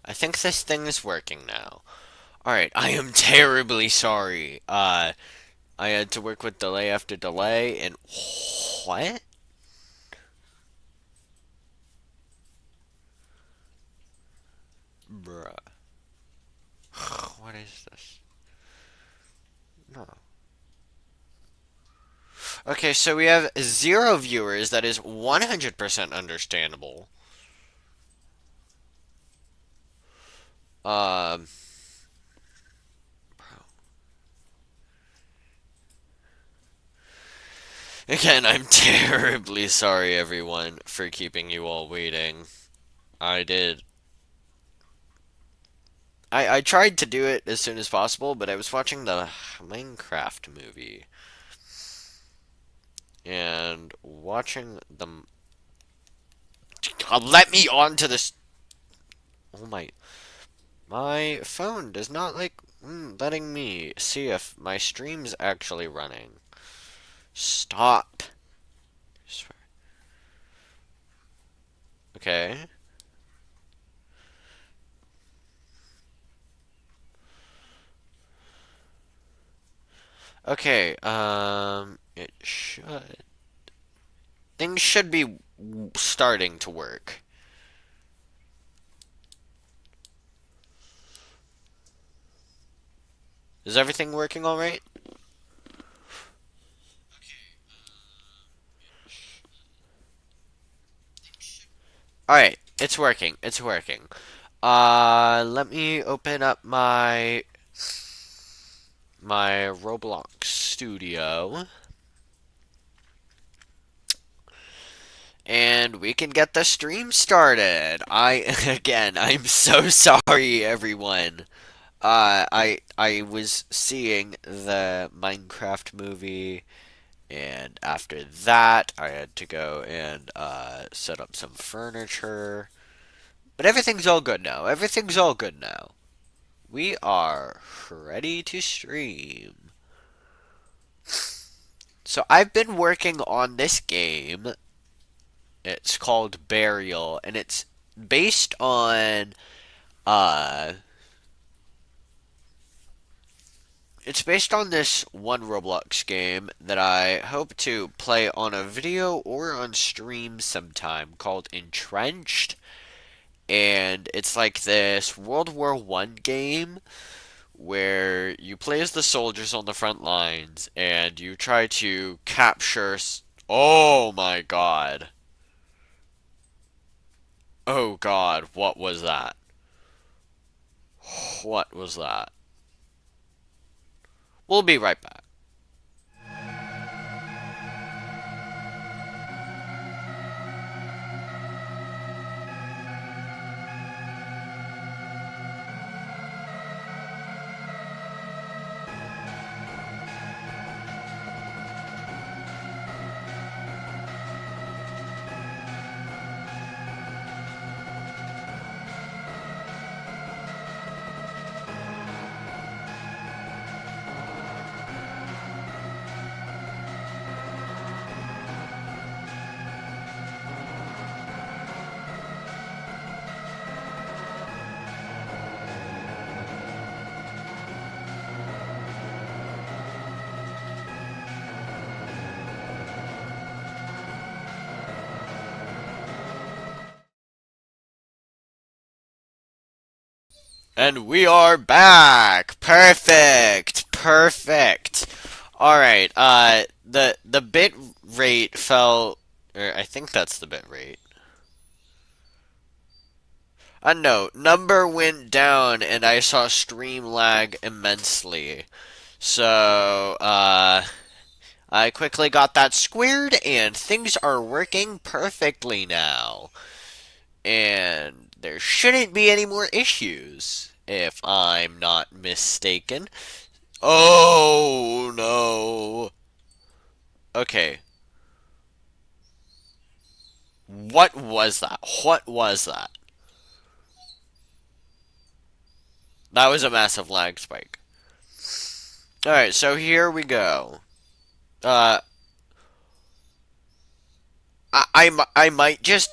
I think this thing is working now. Alright, I am terribly sorry. I had to work with delay after delay, and what? Bruh. What is this? No. Okay, so we have 0 viewers. That is 100% understandable. Um, Again, I'm terribly sorry, everyone, for keeping you all waiting. I did. I tried to do it as soon as possible, but I was watching the Minecraft movie. And watching the. Let me on to this. Oh my. My phone does not like letting me see if my stream's actually running. Stop. Okay. Okay, it should. Things should be starting to work. Is everything working all right? All right, it's working. It's working. Let me open up my Roblox studio, and we can get the stream started. I'm so sorry, everyone. I was seeing the Minecraft movie, and after that, I had to go and set up some furniture. But everything's all good now. Everything's all good now. We are ready to stream. So I've been working on this game. It's called Burial, and based on uh it's based on this one Roblox game that I hope to play on a video or on stream sometime called Entrenched. And it's like this World War I game where you play as the soldiers on the front lines and you try to capture. Oh my god. Oh god, what was that? What was that? We'll be right back. And we are back. Perfect. Perfect. All right. The bit rate fell, or I think that's the bit rate. No, number went down and I saw stream lag immensely. So, I quickly got that squared and things are working perfectly now. And there shouldn't be any more issues, if I'm not mistaken. Oh no. Okay. What was that? What was that? That was a massive lag spike. Alright, so here we go. Uh, I might just.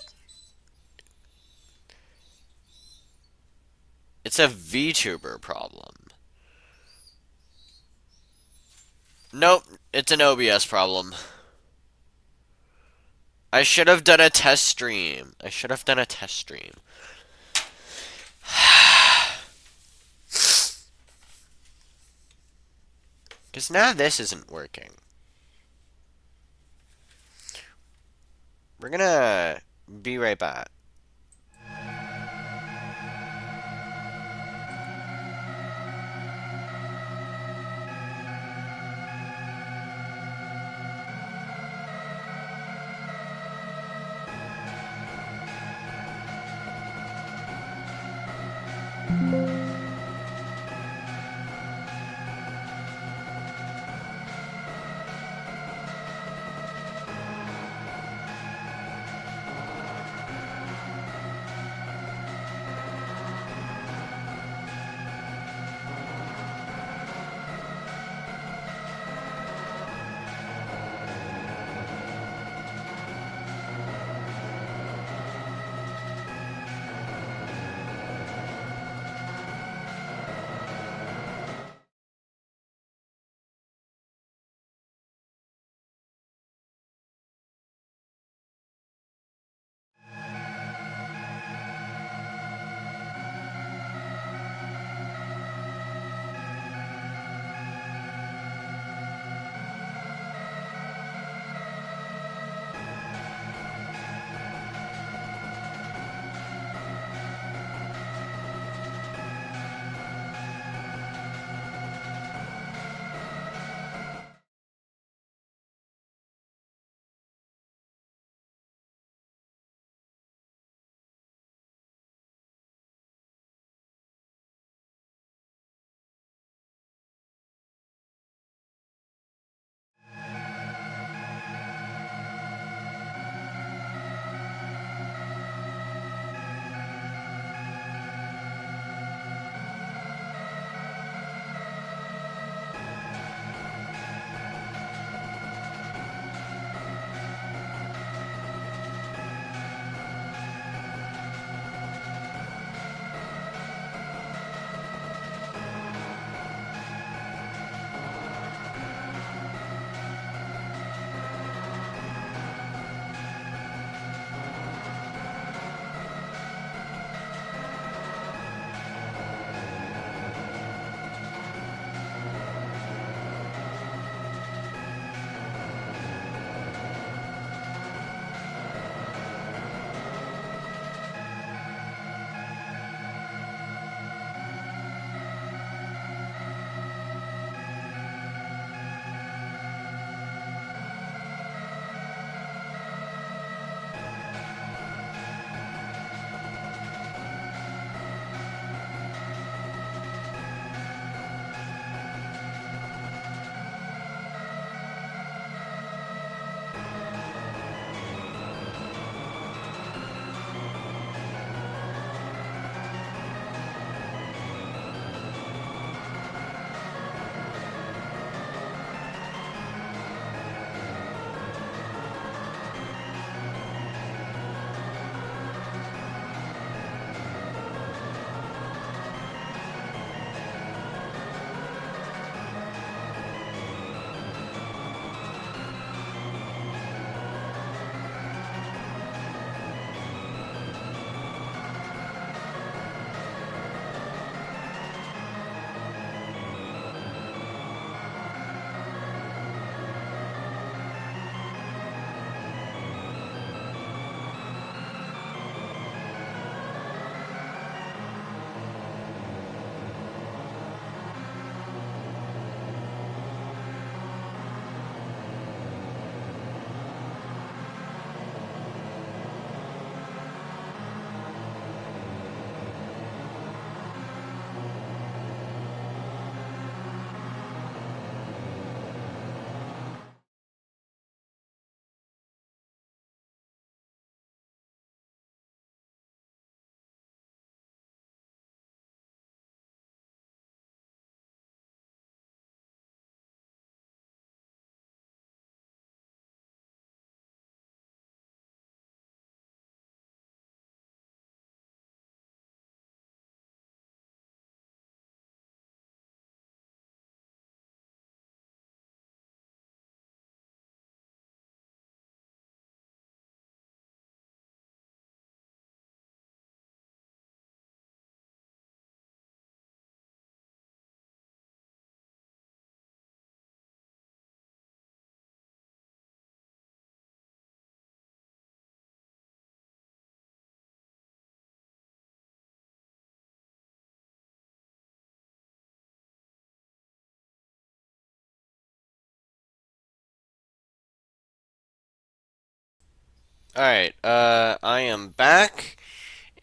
It's a VTuber problem. Nope, it's an OBS problem. I should have done a test stream. I should have done a test stream. Because now this isn't working. We're gonna be right back. Alright, I am back,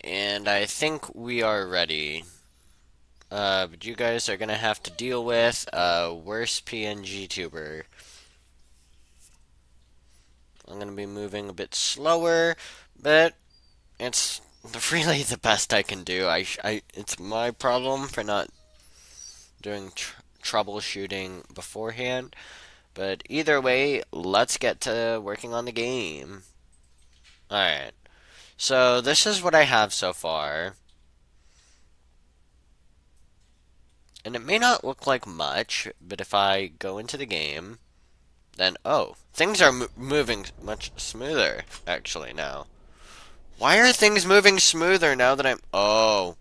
and I think we are ready. But you guys are gonna have to deal with a worse PNG tuber. I'm gonna be moving a bit slower, but it's really the best I can do. It's my problem for not doing troubleshooting beforehand. But either way, let's get to working on the game. Alright, so this is what I have so far. And it may not look like much, but if I go into the game, then, oh, things are moving much smoother, actually, now. Why are things moving smoother now that I'm... Oh.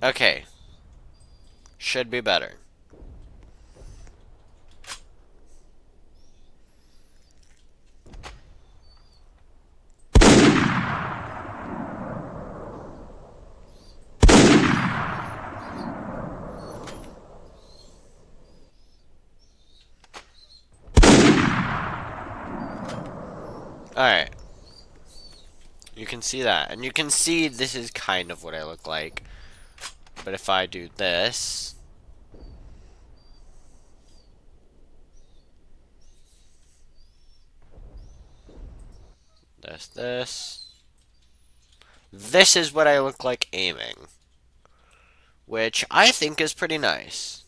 Okay. Should be better. Alright. You can see that. And you can see this is kind of what I look like. But if I do this... This... This is what I look like aiming. Which I think is pretty nice.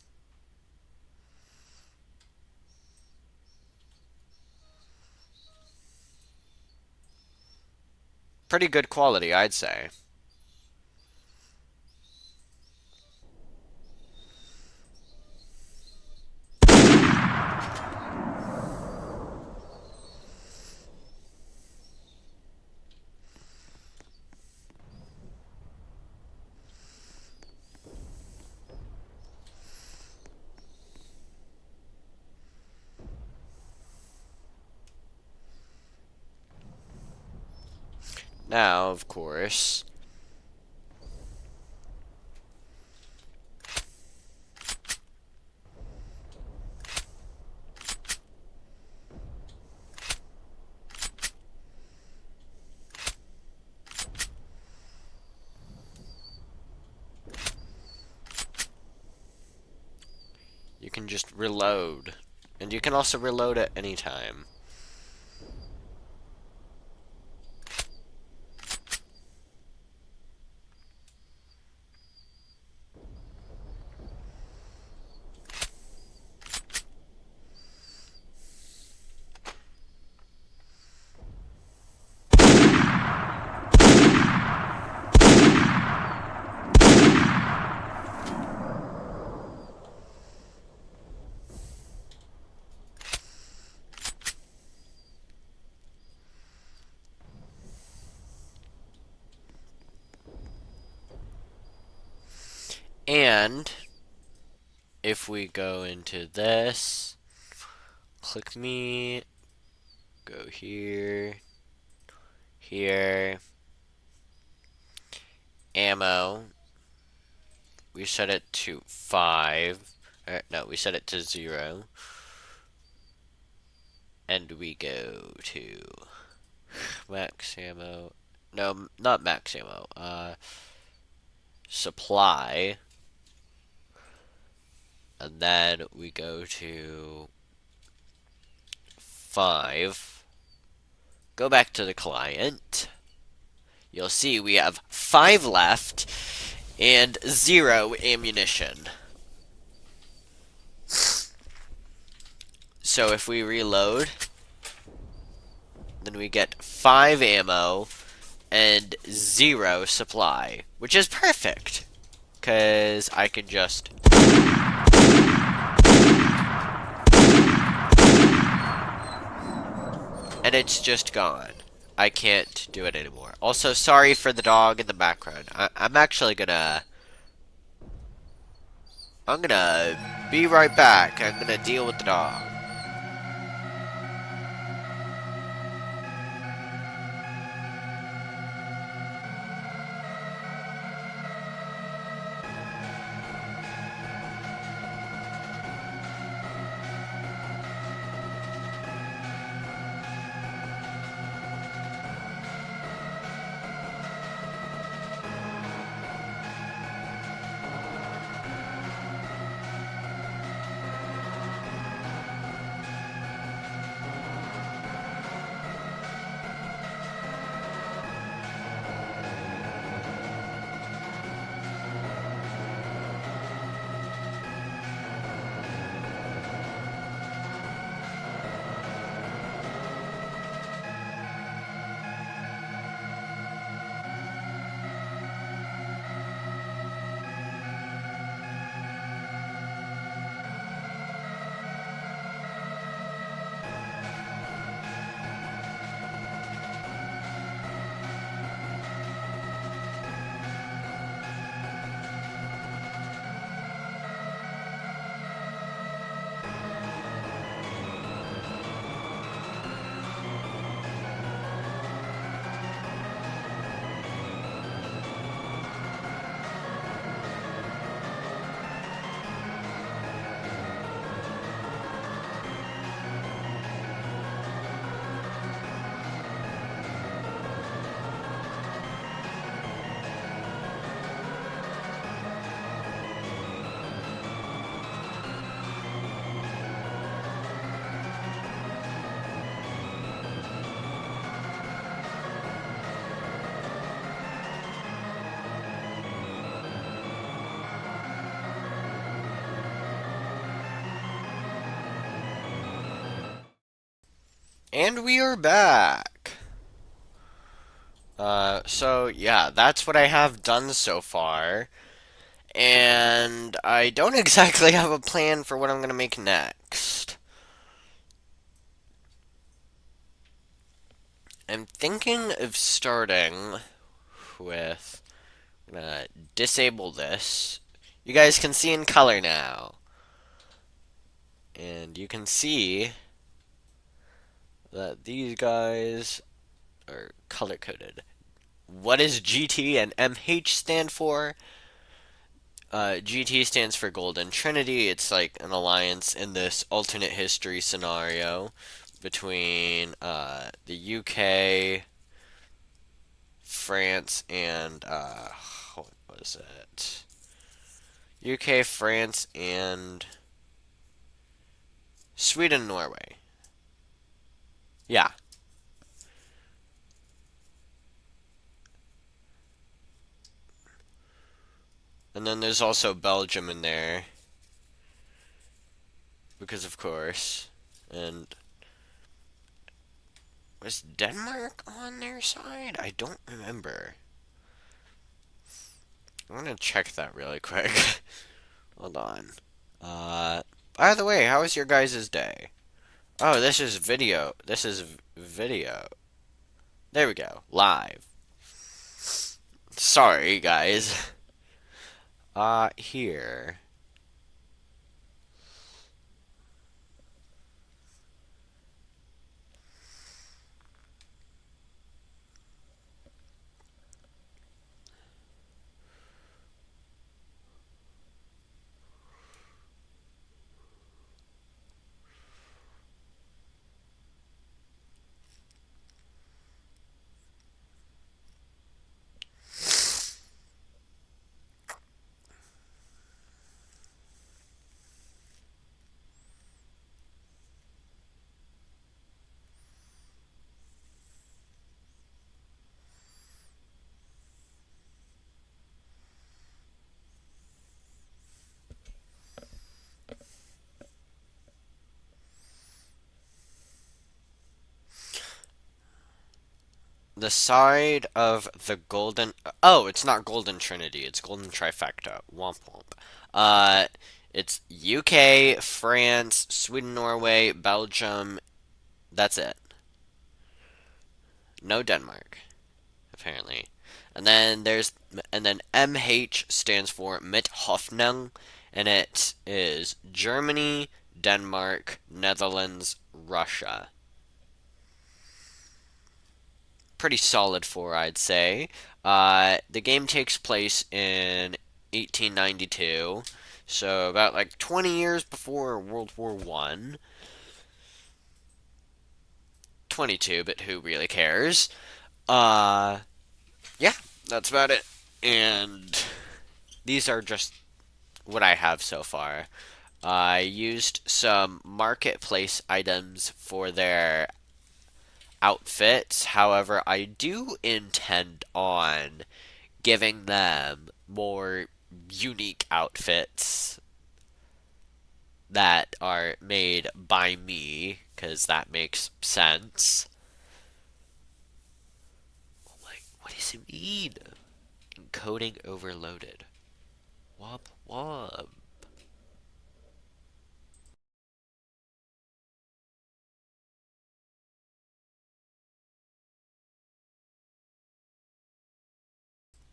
Pretty good quality, I'd say. Now, of course... You can just reload. And you can also reload at any time. And if we go into this, click me, go here, here, ammo, we set it to 5, no, we set it to 0, and we go to max ammo, no, not max ammo, supply, and then we go to 5, go back to the client, you'll see we have 5 left, and 0 ammunition. So if we reload, then we get 5 ammo and 0 supply, which is perfect, because I can just... And it's just gone. I can't do it anymore. Also, sorry for the dog in the background. I'm actually gonna... I'm gonna be right back. I'm gonna deal with the dog. And we are back. So yeah, that's what I have done so far. And I don't exactly have a plan for what I'm gonna make next. I'm thinking of starting with, I'm gonna disable this. You guys can see in color now. And you can see that these guys are color coded. What does GT and MH stand for? GT stands for Golden Trinity. It's like an alliance in this alternate history scenario between the UK, France, and what was it? UK, France, and Sweden, Norway. Yeah. And then there's also Belgium in there, because of course. And was Denmark on their side? I don't remember. I'm gonna check that really quick. Hold on. By the way, how was your guys' day? Oh, this is video. This is video. There we go. Live. Sorry, guys. Here. The side of the golden. Oh, it's not Golden Trinity. It's Golden Trifecta. Womp womp. Uh, it's UK, France, Sweden, Norway, Belgium. That's it. No Denmark, apparently. And then MH stands for Mithoffnung, and it is Germany, Denmark, Netherlands, Russia. Pretty solid four, I'd say. The game takes place in 1892, so about like 20 years before World War One. 22, but who really cares? Uh, yeah, that's about it. And these are just what I have so far. I used some marketplace items for their outfits. However, I do intend on giving them more unique outfits that are made by me, because that makes sense. Like, what does it mean? Encoding overloaded. Wop wop.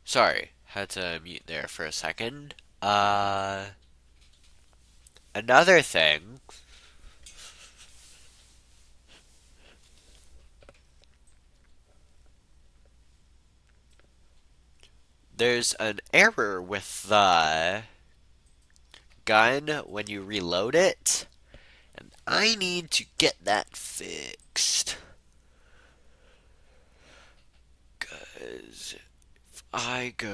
Sorry, had to mute there for a second. Another thing. There's an error with the gun when you reload it, and I need to get that fixed. Cause if I go.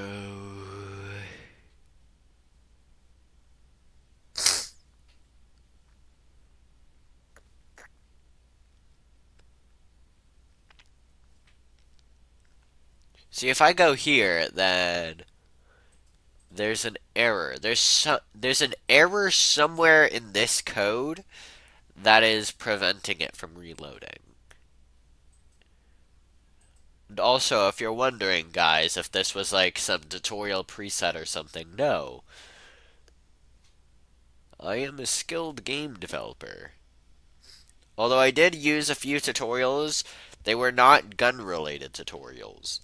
See, if I go here, then there's an error. There's an error somewhere in this code that is preventing it from reloading. Also, if you're wondering, guys, if this was like some tutorial preset or something, no. I am a skilled game developer. Although I did use a few tutorials, they were not gun-related tutorials.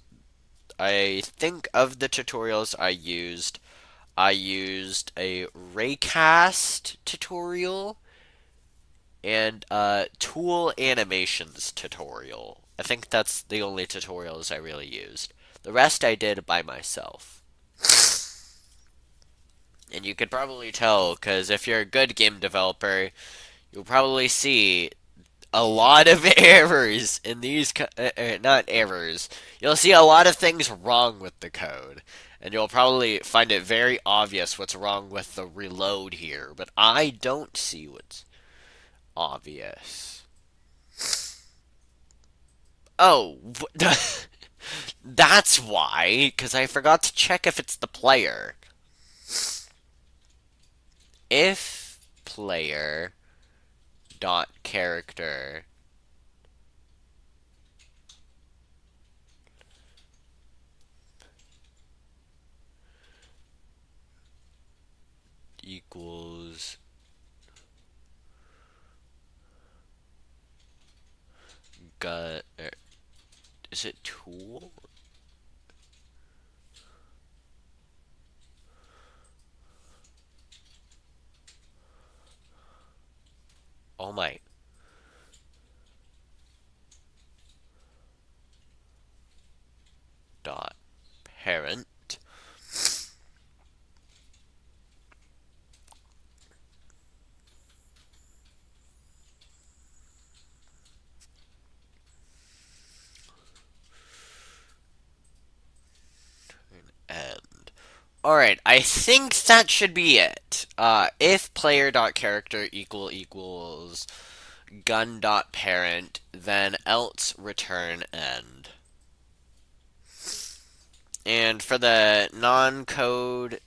I think of the tutorials I used a raycast tutorial and a tool animations tutorial. I think that's the only tutorials I really used. The rest I did by myself. And you could probably tell, because if you're a good game developer, you'll probably see a lot of errors in these, not errors. You'll see a lot of things wrong with the code. And you'll probably find it very obvious what's wrong with the reload here. But I don't see what's obvious. Oh, that's why, because I forgot to check if it's the player. If player dot character equals gun, is it tool? Oh my. Dot parent. End. Alright, I think that should be it. If player dot character equals gun dot parent, then else return end. And for the non-coders,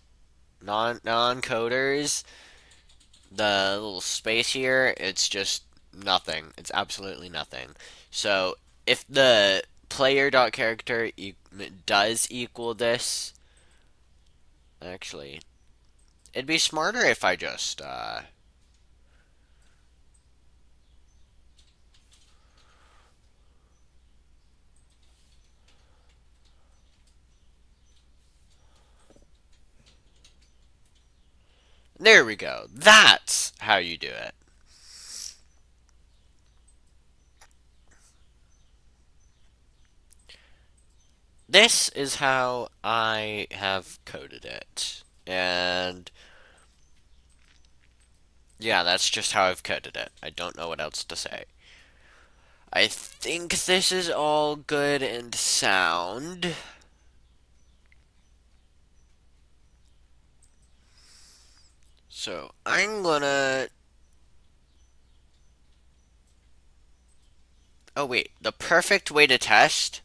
the little space here, it's just nothing. It's absolutely nothing. So if the player dot character does equal this, actually, it'd be smarter if I just there we go. That's how you do it. This is how I have coded it. And yeah, that's just how I've coded it. I don't know what else to say. I think this is all good and sound. So I'm gonna. Oh, wait. The perfect way to test.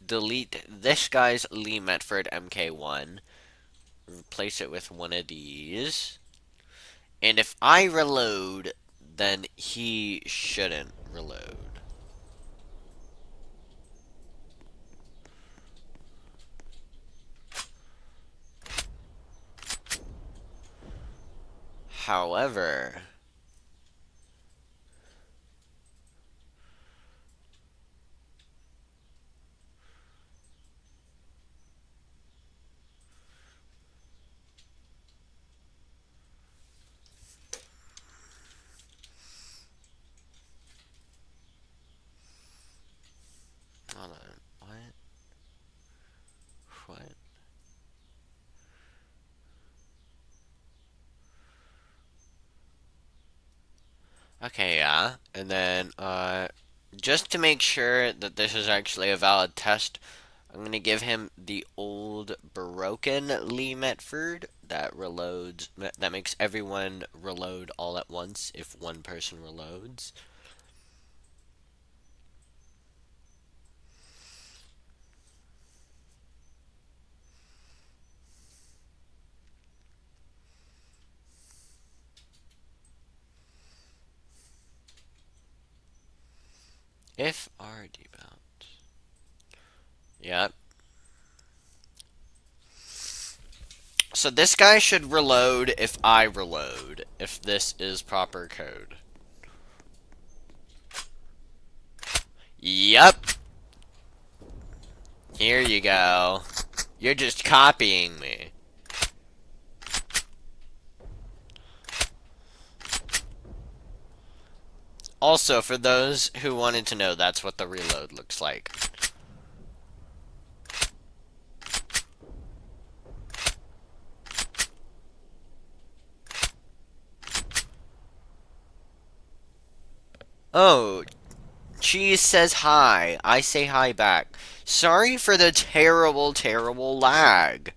Delete this guy's Lee Metford MK1. Replace it with one of these. And if I reload, then he shouldn't reload. However, hold on. What? What? Okay, yeah. And then, just to make sure that this is actually a valid test, I'm gonna give him the old broken Lee Metford that reloads, that makes everyone reload all at once if one person reloads. If RD bounce. Yep. So this guy should reload if I reload, if this is proper code. Yep. Here you go. You're just copying me. Also, for those who wanted to know, that's what the reload looks like. Oh, Cheese says hi. I say hi back. Sorry for the terrible, terrible lag.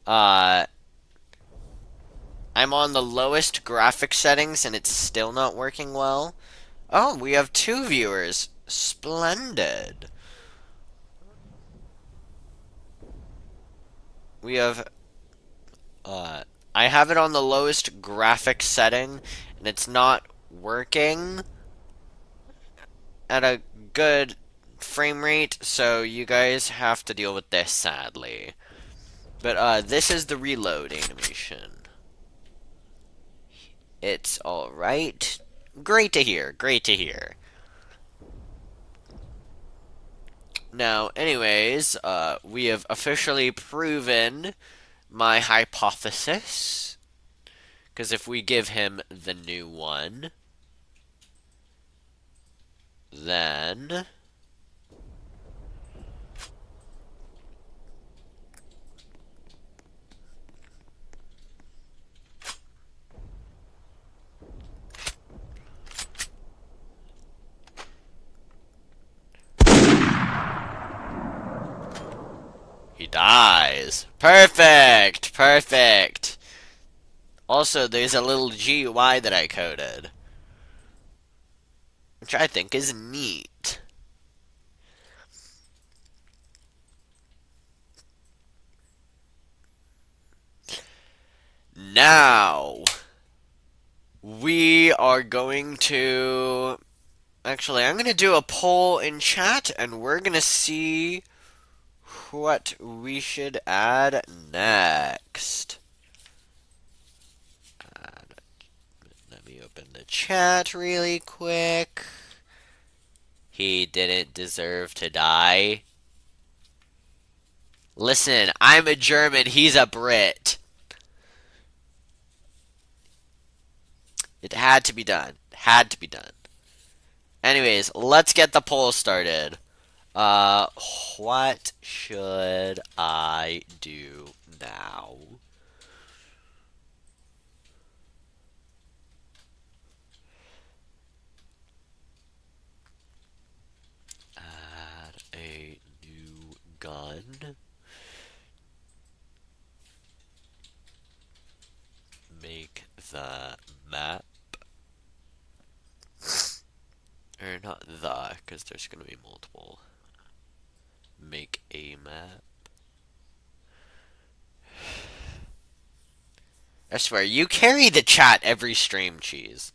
Uh, I'm on the lowest graphic settings and it's still not working well. Oh, we have 2 viewers. Splendid. We have, I have it on the lowest graphic setting and it's not working at a good frame rate, so you guys have to deal with this, sadly. But, this is the reload animation. It's alright. Great to hear, great to hear. Now, anyways, we have officially proven my hypothesis. Because if we give him the new one, then he dies. Perfect! Perfect! Also, there's a little GUI that I coded, which I think is neat. Now, we are going to... Actually, I'm going to do a poll in chat, and we're going to see what we should add next. Let me open the chat really quick. He didn't deserve to die. Listen, I'm a German, he's a Brit. It had to be done. Had to be done. Anyways, let's get the poll started. What should I do now? Add a new gun. Make the map. Or not the, because there's going to be multiple. Make a map. I swear, you carry the chat every stream, Cheese.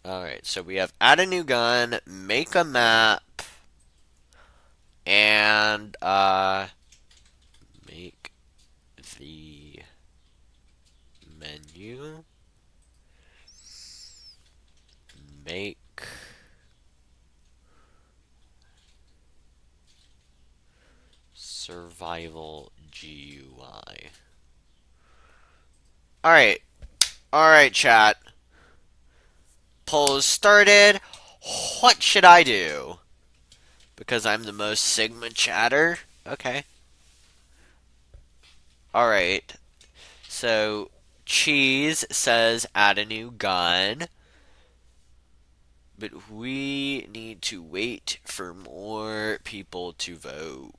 Alright, so we have add a new gun, make a map, and, make the menu. Make survival GUI. Alright. Alright, chat. Poll is started. What should I do? Because I'm the most Sigma chatter? Okay. Alright. So, Cheese says add a new gun. But we need to wait for more people to vote.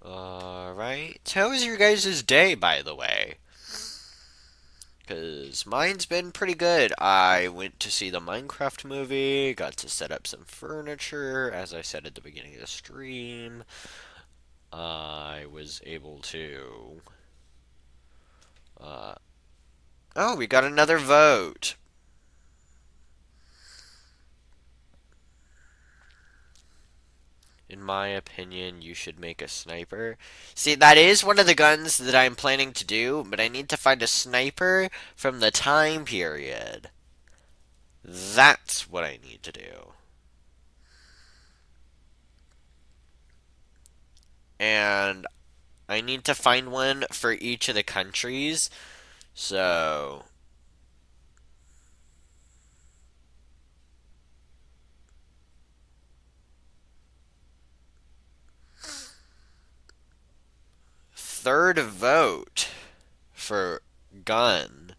Alright. How was your guys' day, by the way? Because mine's been pretty good. I went to see the Minecraft movie, got to set up some furniture, as I said at the beginning of the stream. I was able to. Uh, oh, we got another vote. In my opinion, you should make a sniper. See, that is one of the guns that I'm planning to do, but I need to find a sniper from the time period. That's what I need to do. And I need to find one for each of the countries. So, third vote for gun.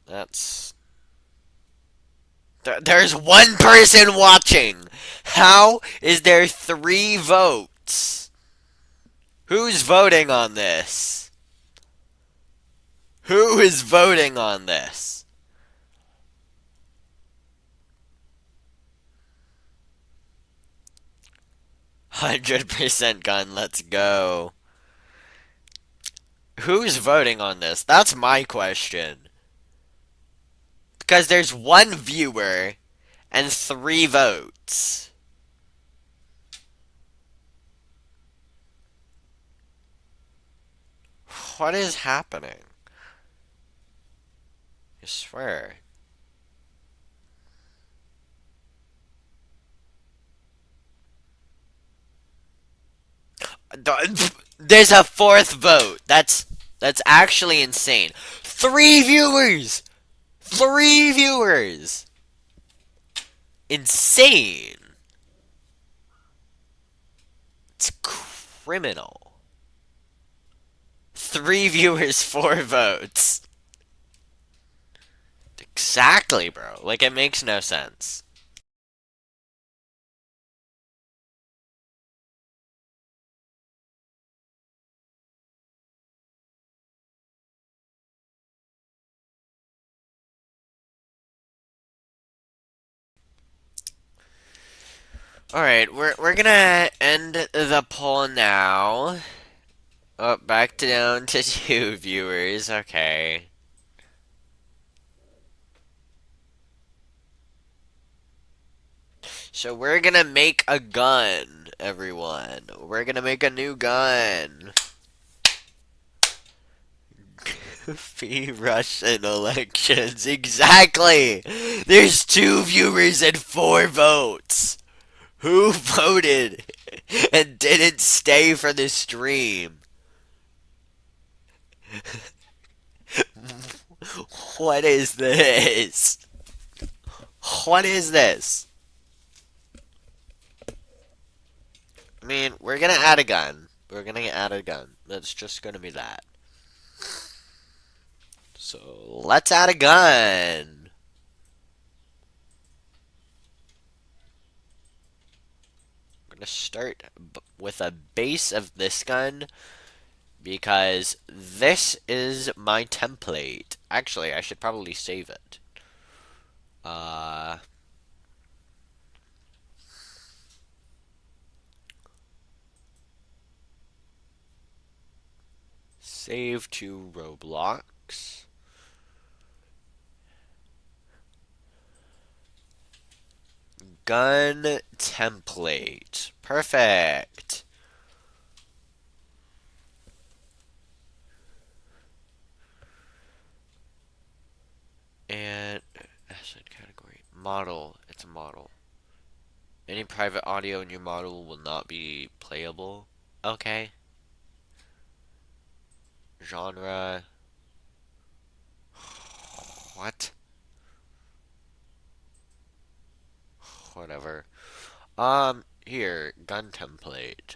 That's. There's one person watching! How is there 3 votes? Who's voting on this? Who is voting on this? 100% gun, let's go. Who's voting on this? That's my question. Because there's one viewer and 3 votes. What is happening? I swear. There's a 4th vote. That's actually insane. 3 viewers. 3 viewers. Insane. It's criminal. 3 viewers, 4 votes. Exactly, bro. Like, it makes no sense. Alright, we're gonna end the poll now. Oh, back to down to 2 viewers. Okay. So we're gonna make a gun, everyone. We're gonna make a new gun. Goofy Russian elections. Exactly! There's 2 viewers and 4 votes. Who voted and didn't stay for the stream? What is this? What is this? I mean, we're gonna add a gun. We're gonna add a gun. That's just gonna be that. So, let's add a gun. I'm gonna start with a base of this gun because this is my template. Actually, I should probably save it. Save to Roblox. Gun template. Perfect. And asset category. Model. It's a model. Any private audio in your model will not be playable. Okay. Genre. What? Whatever. Here, gun template.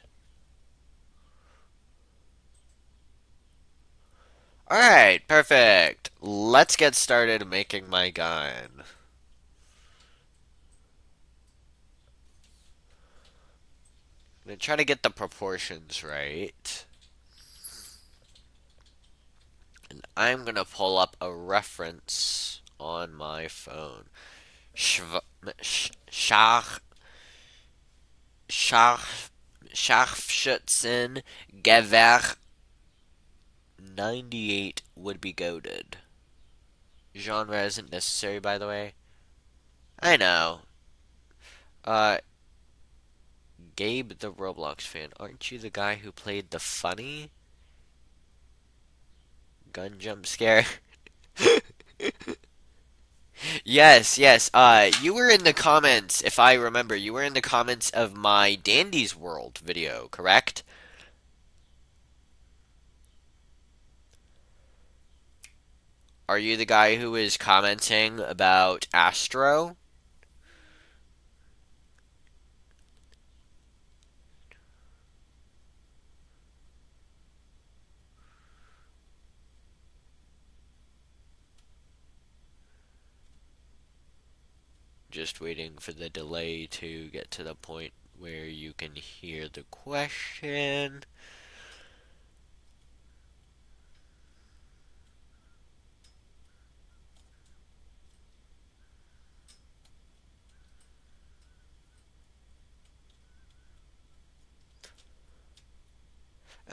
Alright, perfect. Let's get started making my gun. I'm gonna try to get the proportions right. And I'm gonna pull up a reference on my phone. Schw Schach Schach Scharfschützen Gewehr 98 would be goaded. Genre isn't necessary, by the way. I know. Uh, Gabe the Roblox fan, aren't you the guy who played the funny gun jump scare? Yes, yes. You were in the comments, if I remember. You were in the comments of my Dandy's World video, correct? Are you the guy who is commenting about Astro? Just waiting for the delay to get to the point where you can hear the question.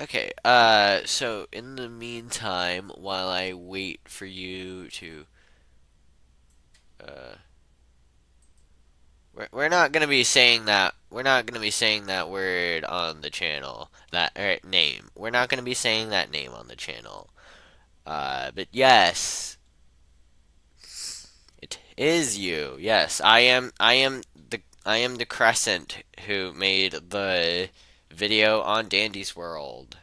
Okay, so in the meantime, while I wait for you to, uh, we're not gonna be saying that, we're not gonna be saying that word on the channel, that, name. We're not gonna be saying that name on the channel. But yes, it is you. Yes, I am the Crescent who made the video on Dandy's World.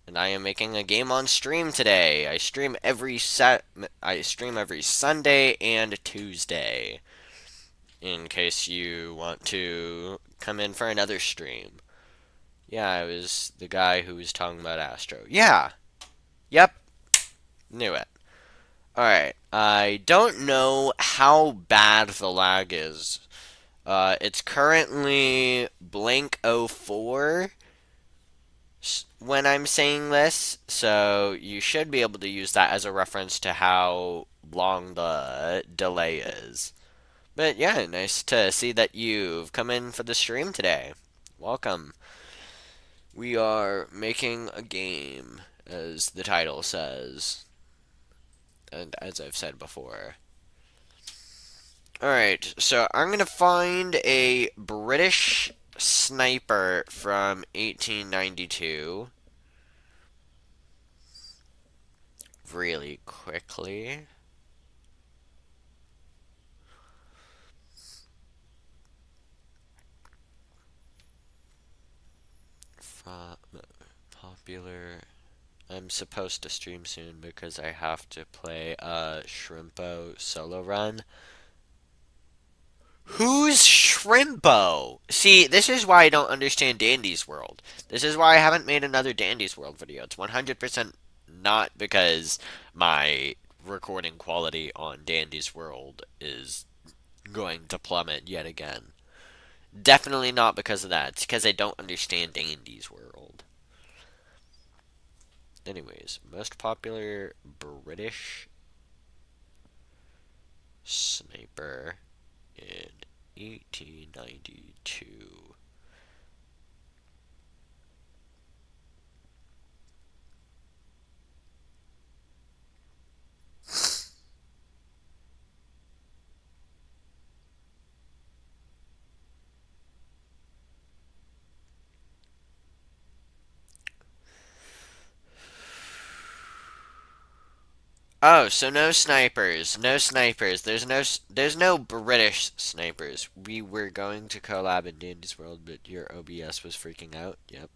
And I am making a game on stream today. I stream every Sunday and Tuesday. In case you want to come in for another stream. Yeah, I was the guy who was talking about Astro. Yeah. Yep. Knew it. Alright. I don't know how bad the lag is. It's currently blank '04 when I'm saying this, so you should be able to use that as a reference to how long the delay is. But yeah, nice to see that you've come in for the stream today. Welcome. We are making a game, as the title says, and as I've said before. Alright, so I'm gonna find a British sniper from 1892 really quickly. Popular. I'm supposed to stream soon because I have to play a Shrimpo solo run. Who's Shrimpo? See, this is why I don't understand Dandy's World. This is why I haven't made another Dandy's World video. It's 100% not because my recording quality on Dandy's World is going to plummet yet again. Definitely not because of that. It's because I don't understand Dandy's World. Anyways, most popular British sniper in 1892. Oh, so no snipers. No snipers. There's no British snipers. We were going to collab in Dandy's World, but your OBS was freaking out. Yep.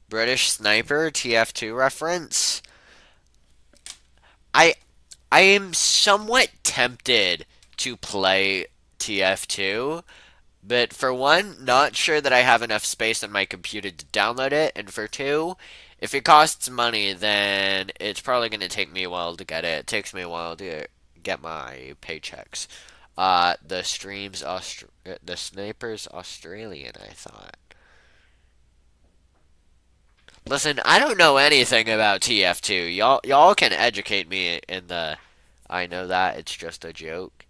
British sniper TF2 reference. I I am somewhat tempted to play TF2, but for one, not sure that I have enough space on my computer to download it, and for two, if it costs money, then it's probably going to take me a while to get it. It takes me a while to get my paychecks. The sniper's Australian, I thought. Listen, I don't know anything about TF2. Y'all can educate me in the I know that it's just a joke.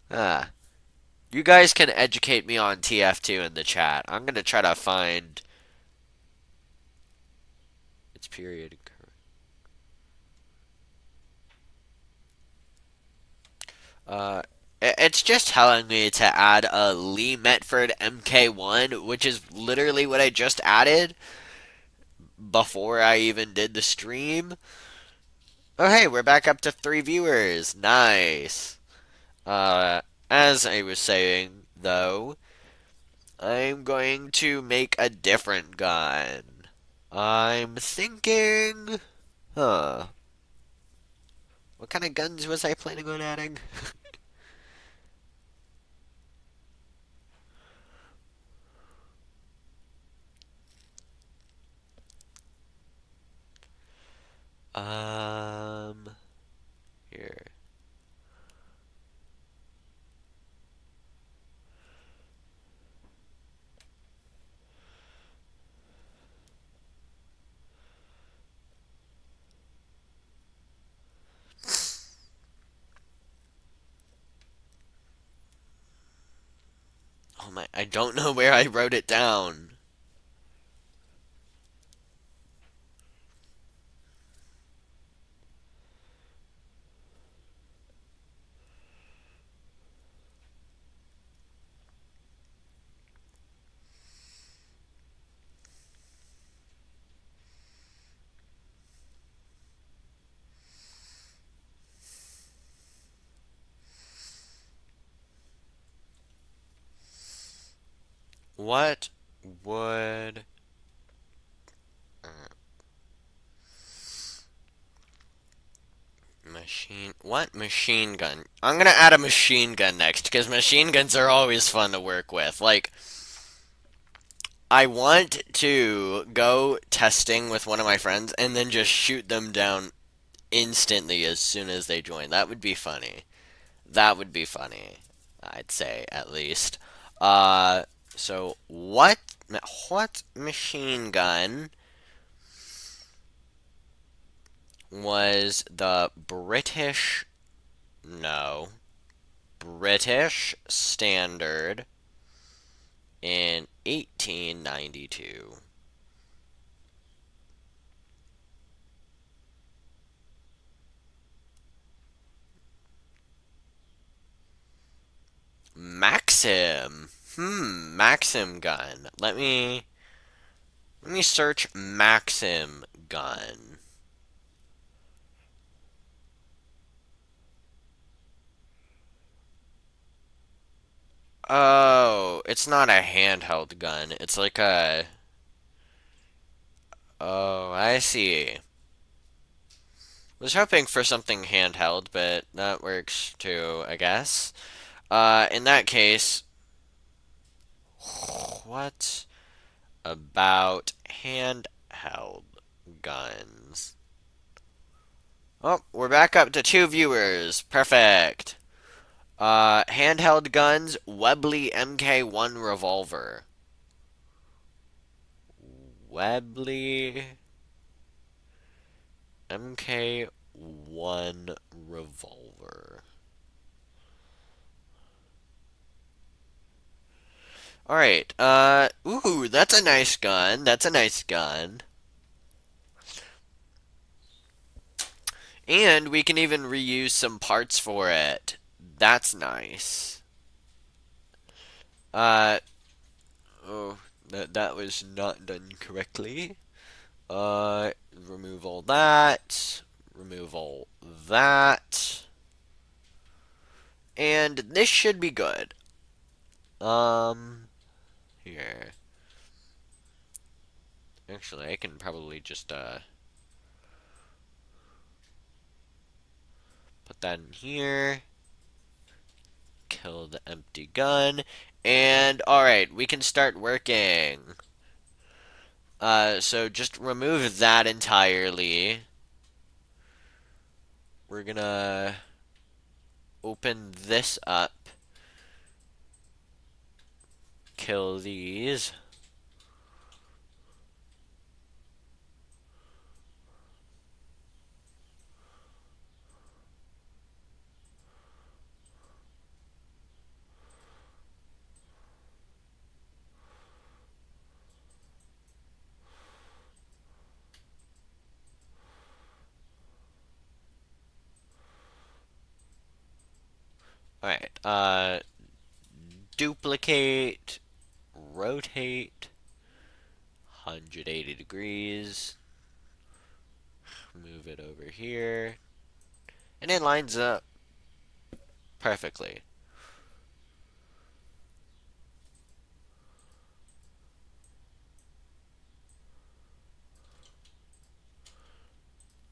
Ah. You guys can educate me on TF2 in the chat. I'm gonna try to find its period. Uh, it's just telling me to add a Lee Metford MK1, which is literally what I just added before I even did the stream. Oh, hey, we're back up to 3 viewers. Nice. Uh, as I was saying, though, I'm going to make a different gun. I'm thinking. Huh. What kind of guns was I planning on adding? um. Here. Oh my, I don't know where I wrote it down. What would what machine gun? I'm gonna add a machine gun next because machine guns are always fun to work with. Like, I want to go testing with one of my friends and then just shoot them down instantly as soon as they join. That would be funny. That would be funny. I'd say at least. Uh, so what machine gun was the no British standard in 1892? Maxim. Maxim gun. Let me search Maxim gun. Oh, it's not a handheld gun. It's like a. Oh, I see. Was hoping for something handheld, but that works too, I guess. In that case, what about handheld guns? Oh, we're back up to 2 viewers. Perfect. Handheld guns, Webley MK1 revolver. Webley MK1 revolver. Alright, ooh, that's a nice gun. That's a nice gun. And we can even reuse some parts for it. That's nice. Uh, oh, that was not done correctly. Remove all that. Remove all that. And this should be good. Here. Actually, I can probably just, put that in here. Kill the empty gun. And, alright, we can start working. So just remove that entirely. We're gonna open this up. Kill these. uh, duplicate, rotate, 180 degrees, move it over here, and it lines up perfectly.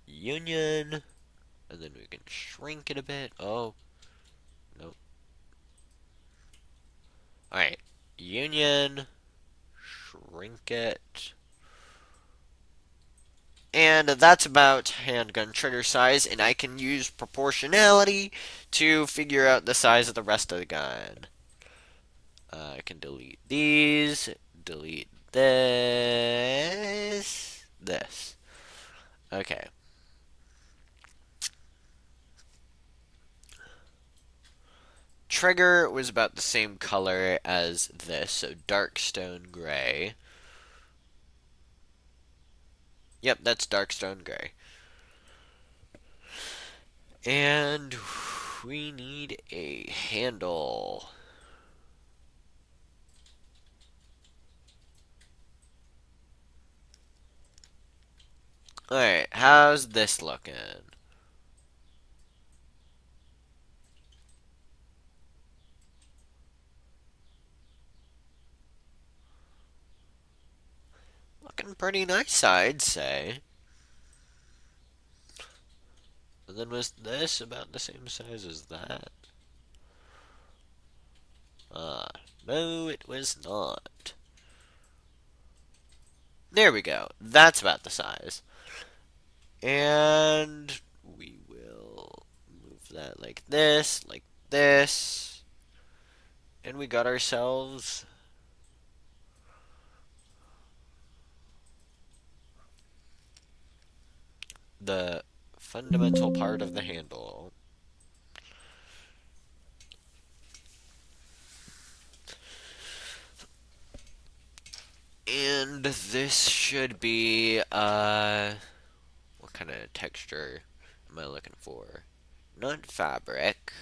Union, and then we can shrink it a bit. Oh, no. Alright, union, shrink it. And that's about handgun trigger size, and I can use proportionality to figure out the size of the rest of the gun. I can delete these, delete this. Okay. Trigger was about the same color as this, so dark stone gray. Yep, that's dark stone gray. And we need a handle. Alright, how's this looking? Looking pretty nice, I'd say. And then was this about the same size as that? No, it was not. There we go. That's about the size. And we will move that like this, like this. And we got ourselves the fundamental part of the handle. And this should be, what kind of texture am I looking for? Not fabric.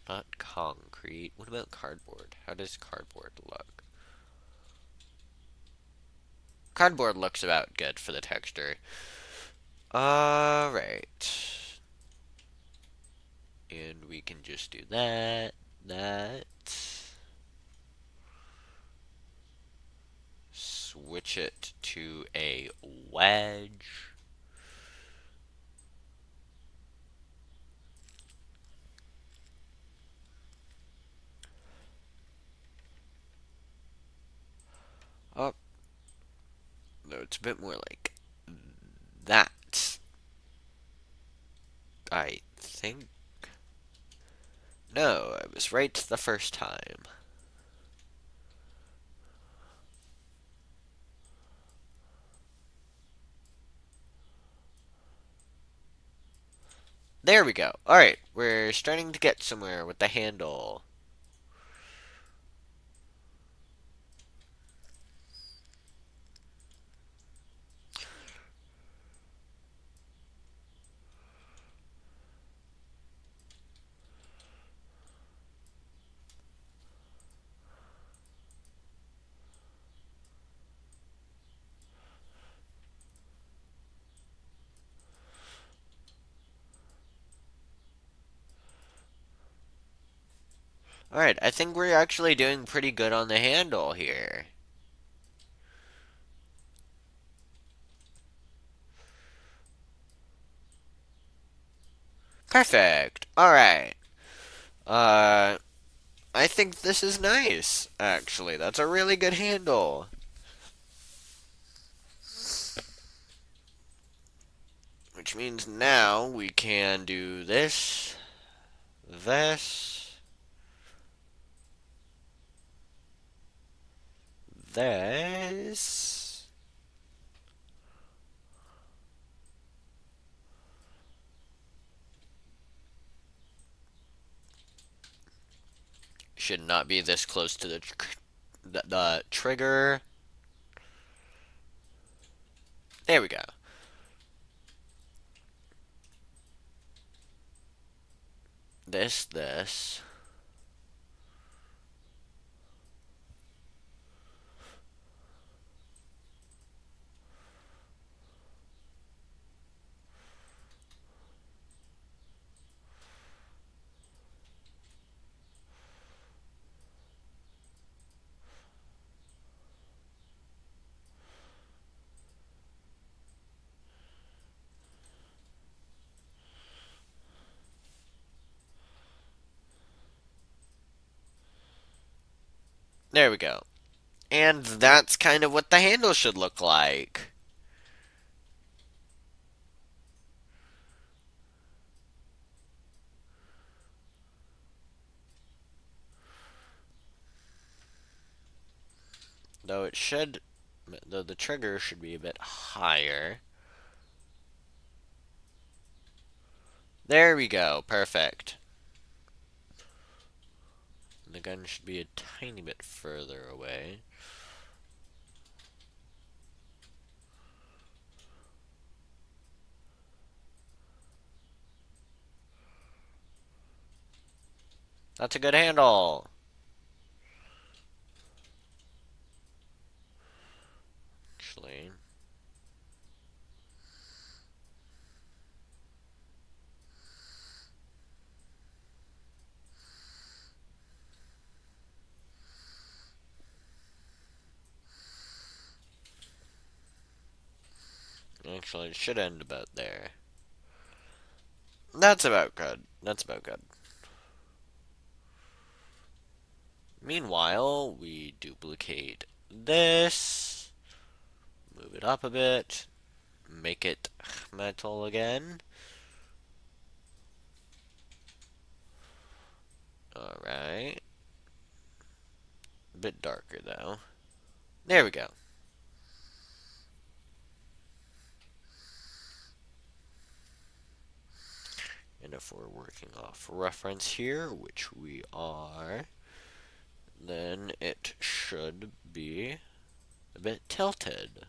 Not concrete. What about cardboard? How does cardboard look? Cardboard looks about good for the texture. Alright. And we can just do that. Switch it to a wedge. Oh, no, it's a bit more like that. I think. No, I was right the first time. There we go. Alright, we're starting to get somewhere with the handle. Alright, I think we're actually doing pretty good on the handle here. Perfect. Alright. Uh, I think this is nice, actually. That's a really good handle. Which means now we can do this, this, this. Should not be this close to the trigger. There we go. this. There we go. And that's kind of what the handle should look like. Though it should, though the trigger should be a bit higher. There we go, perfect. The gun should be a tiny bit further away. That's a good handle. Actually, it should end about there. That's about good. That's about good. Meanwhile, we duplicate this, move it up a bit, make it metal again. Alright. A bit darker though. There we go. And if we're working off reference here, which we are, then it should be a bit tilted.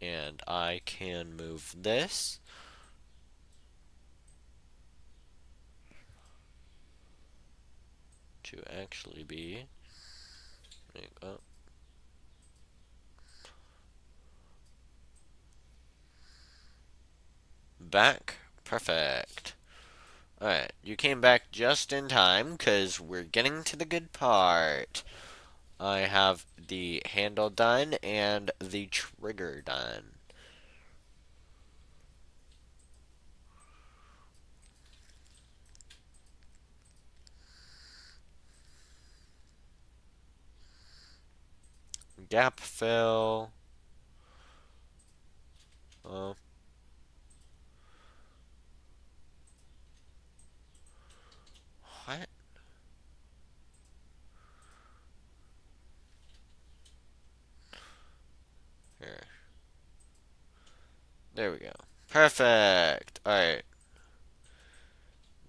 And I can move this to actually be back. Perfect. Alright, you came back just in time because we're getting to the good part. I have the handle done and the trigger done. Gap fill. What? Here. There we go. Perfect. Alright.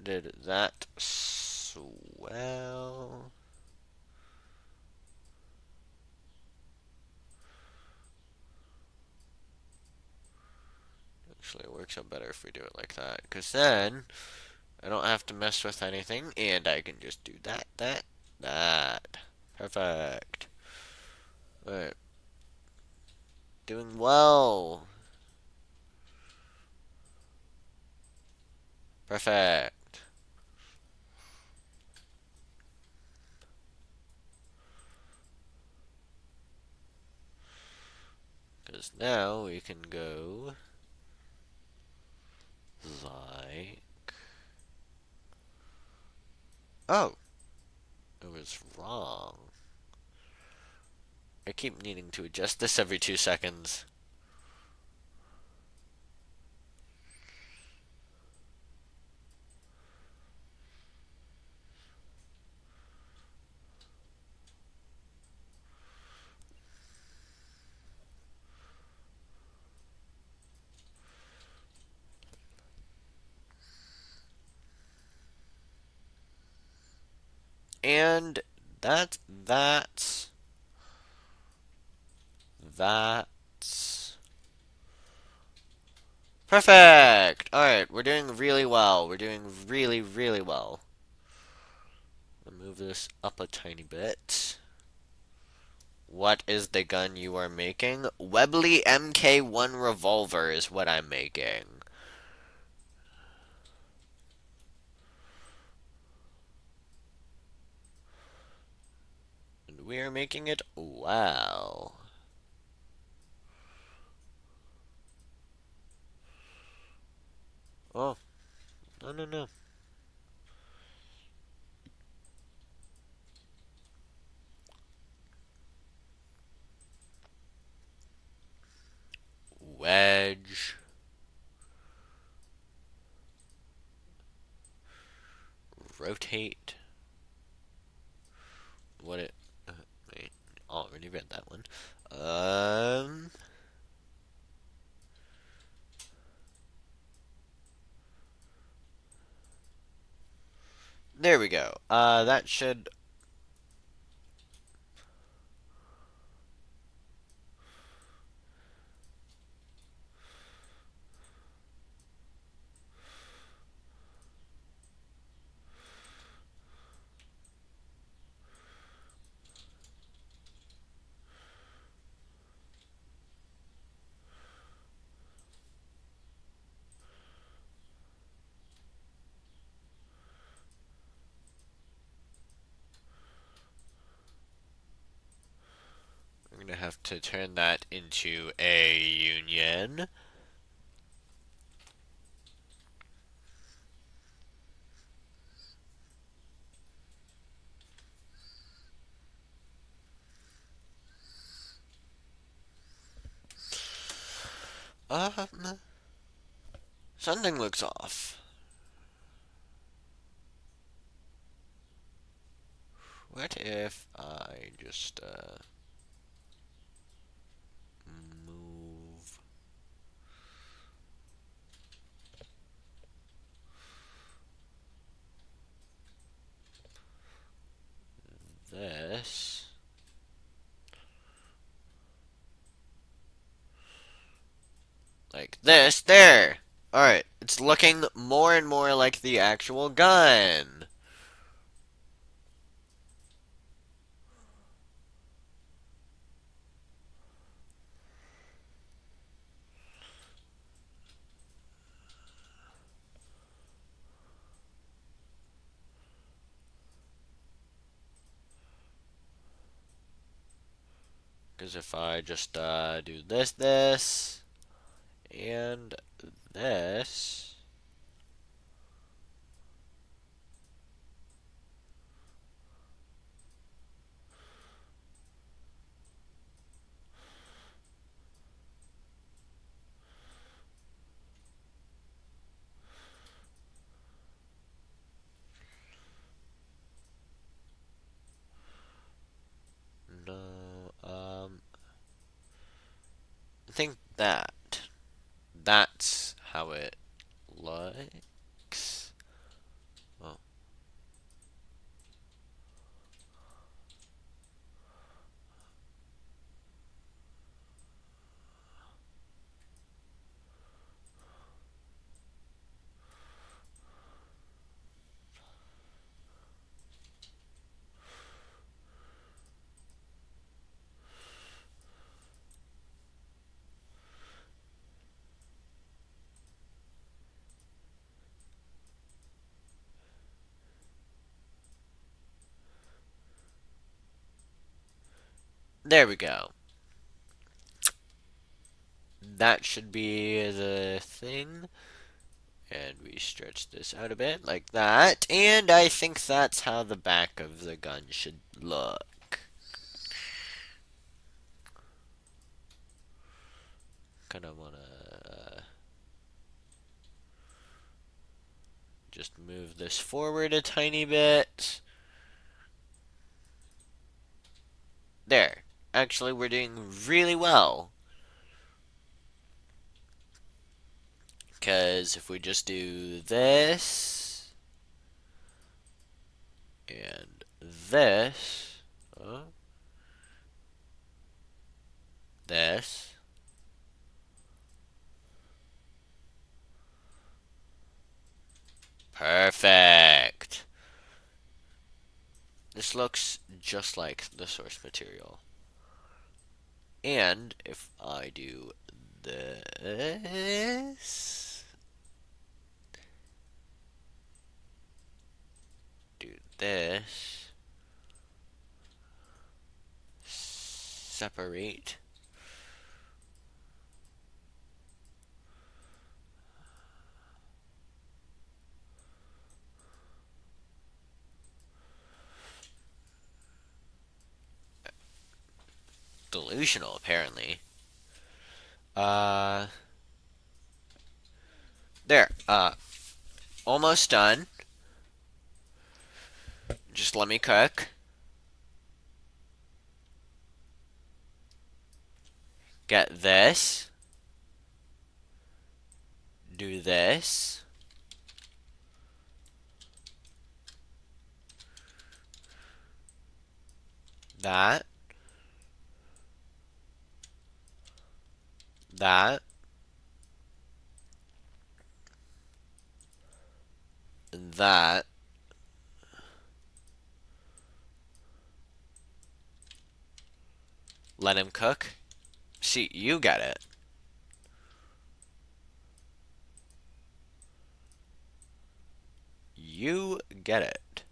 Did that swell? Actually, it works out better if we do it like that. Because then, I don't have to mess with anything. And I can just do that, that. Perfect. Alright. Doing well. Perfect. Because now we can go like... Oh! It was wrong. I keep needing to adjust this every 2 seconds. And that's perfect. All right, we're doing really well. We're doing really, really well. I'll move this up a tiny bit. What is the gun you are making? Webley MK1 revolver is what I'm making. And we are making it well. Oh, no, no, no. Wedge. Rotate. What it... wait, already read that one. There we go. That should... I'm gonna have to turn that into a union. Something looks off. What if I just, move this? Like this, there! Alright, it's looking more and more like the actual gun. Because if I just, do this, and this... No, I think that's how it looks. Oh, there we go. That should be the thing. And we stretch this out a bit like that. And I think that's how the back of the gun should look. Kind of want to just move this forward a tiny bit. There. Actually, we're doing really well. Because if we just do this and this, this, perfect. This looks just like the source material. And if I do this, do this, separate, delusional apparently. Uh, there, almost done. Just let me cook. Get this. Do this. That. That. That. Let him cook. See, you get it. You get it.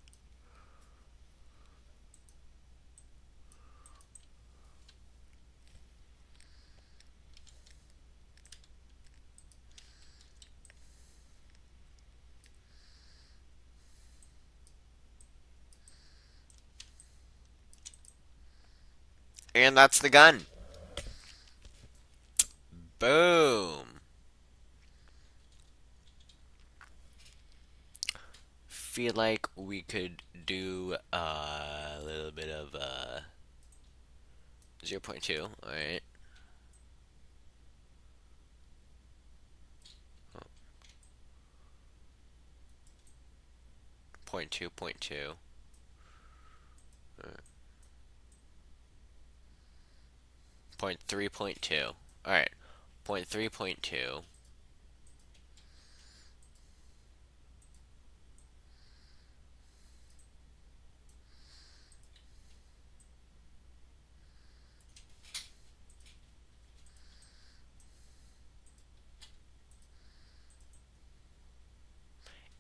And that's the gun. Boom. Feel like we could do a little bit of 0.2. All right. 0.2, 0.2. 0.3, 0.2. All right. 0.3, 0.2.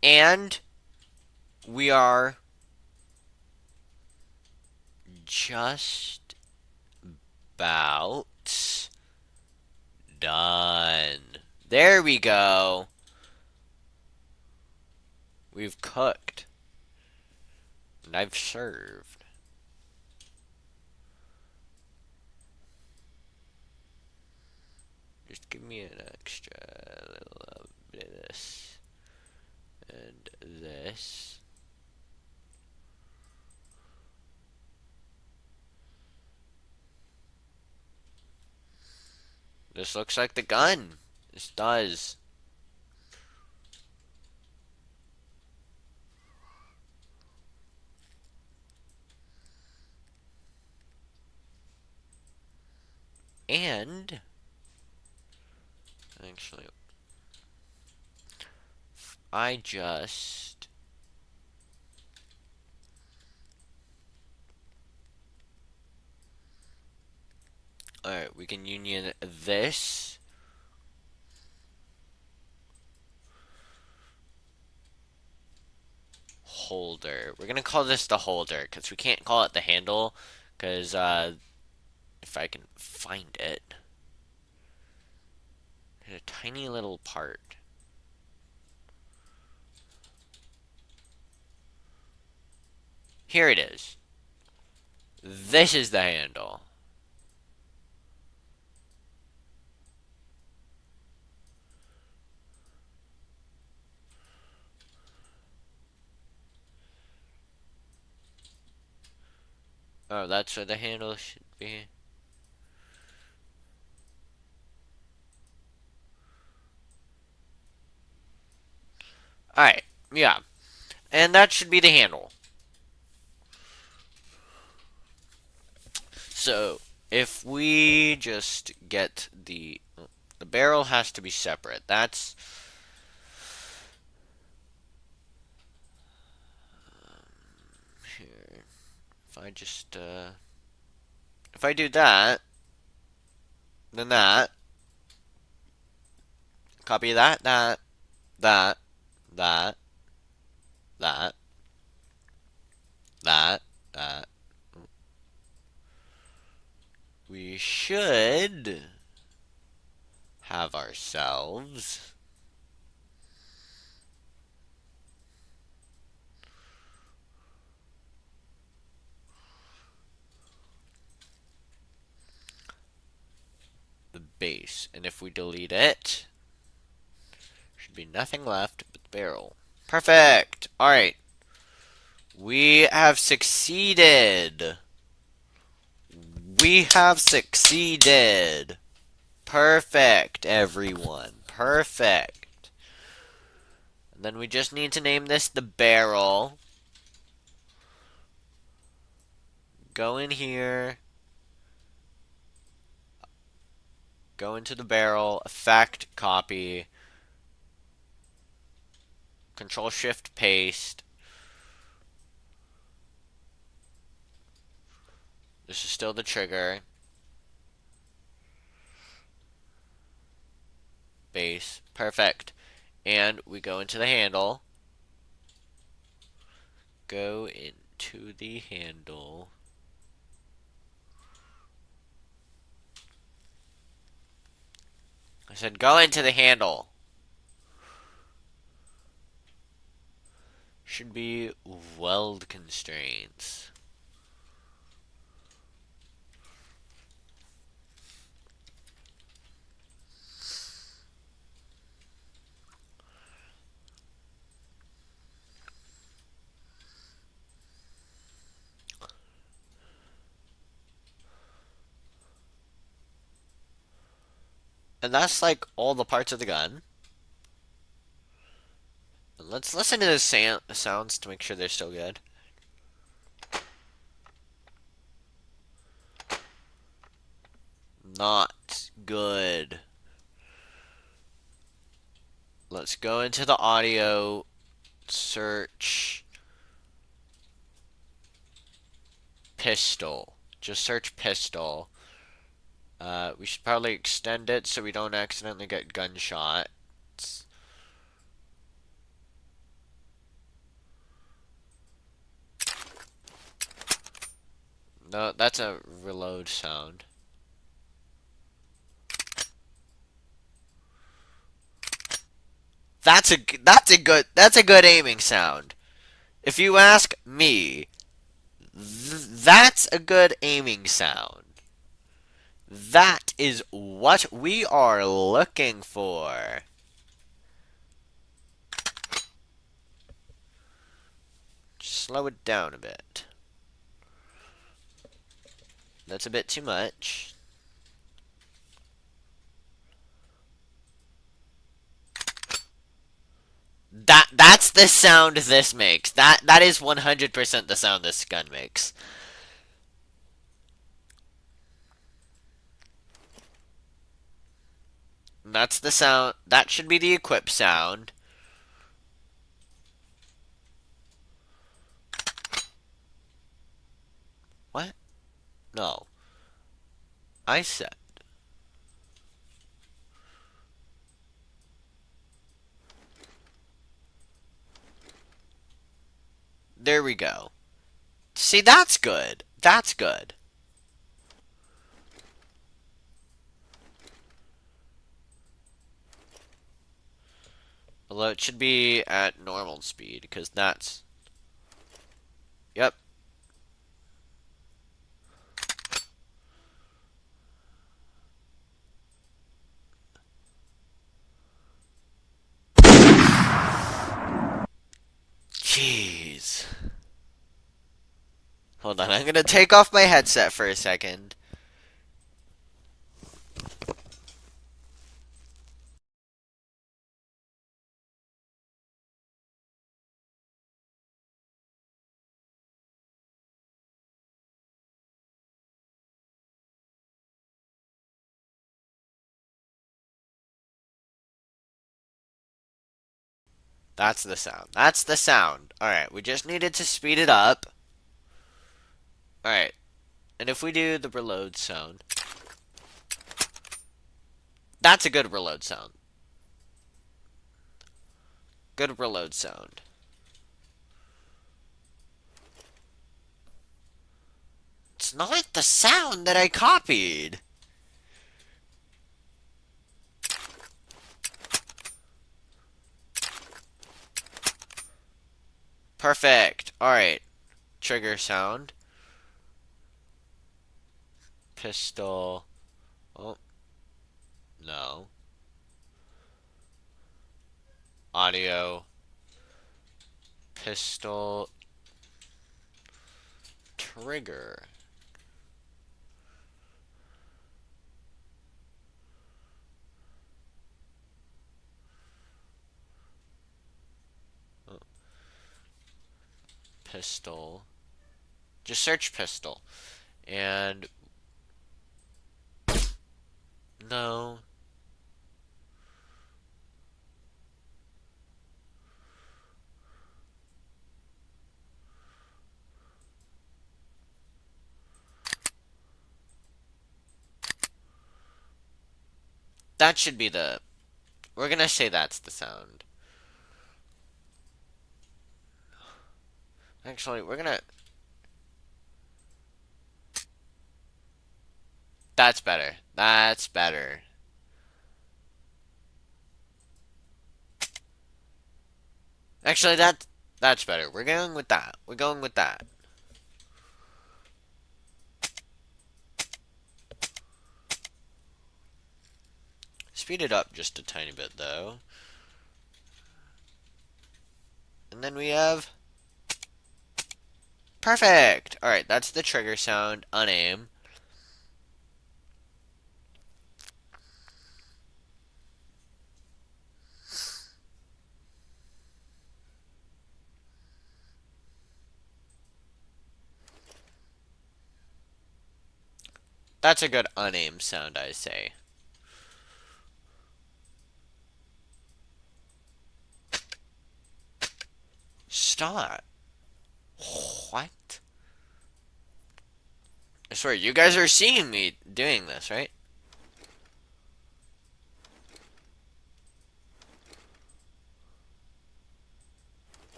And we are just about done. There we go. We've cooked. And I've served. Just give me an extra little bit of this. And this. This looks like the gun. This does. And actually, I just alright, we can union this holder. We're gonna call this the holder because we can't call it the handle because if I can find it, there's a tiny little part. Here it is. This is the handle. Oh, that's where the handle should be. Alright, yeah. And that should be the handle. So if we just get the barrel has to be separate. That's here. If I just if I do that, then that, copy that, that, that, that, we should have ourselves the base. And if we delete it, should be nothing left but the barrel. Perfect. All right. We have succeeded. We have succeeded. Perfect, everyone. Perfect. And then we just need to name this the barrel. Go in here. Go into the barrel. Effect, copy. Control Shift paste. This is still the trigger. Base. Perfect. And we go into the handle. Go into the handle. I said go into the handle. Should be weld constraints. And that's like all the parts of the gun. And let's listen to the sounds to make sure they're still good. Not good. Let's go into the audio, search pistol. Just search pistol. We should probably extend it so we don't accidentally get gunshots. No, that's a reload sound. That's a good aiming sound. If you ask me, that's a good aiming sound. That is what we are looking for. Slow it down a bit. That's a bit too much. That's the sound this makes. That is 100% the sound this gun makes. That's the sound. That should be the equip sound. What? No. I said. There we go. See, that's good. That's good. Although it should be at normal speed, because that's... Yep. Jeez. Hold on, I'm gonna take off my headset for a second. That's the sound. That's the sound. Alright, we just needed to speed it up. Alright, and if we do the reload sound, that's a good reload sound. Good reload sound. It's not the sound that I copied. Perfect. Alright. Trigger sound. Pistol. Oh. No. Audio. Pistol. Trigger. Oh. Pistol. Just search pistol. And no. That should be the... We're gonna say that's the sound. Actually, we're gonna... That's better. That's better. Actually, that's better. We're going with that. We're going with that. Speed it up just a tiny bit, though. And then we have... Perfect! Alright, that's the trigger sound, unaim. That's a good unaim sound, I say. Stop. What? I swear, you guys are seeing me doing this, right?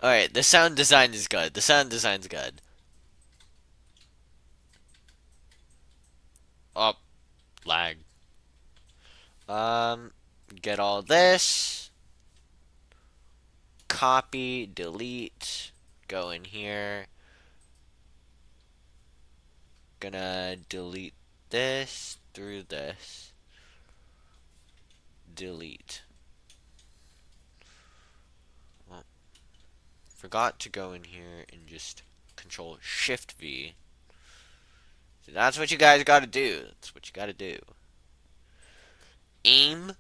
Alright, the sound design is good. The sound design's good. Oh, lag. Get all this. Copy, delete. Go in here. Gonna delete this through this. Delete. Well, forgot to go in here and just control Shift V. So that's what you guys gotta do. That's what you gotta do. Aim.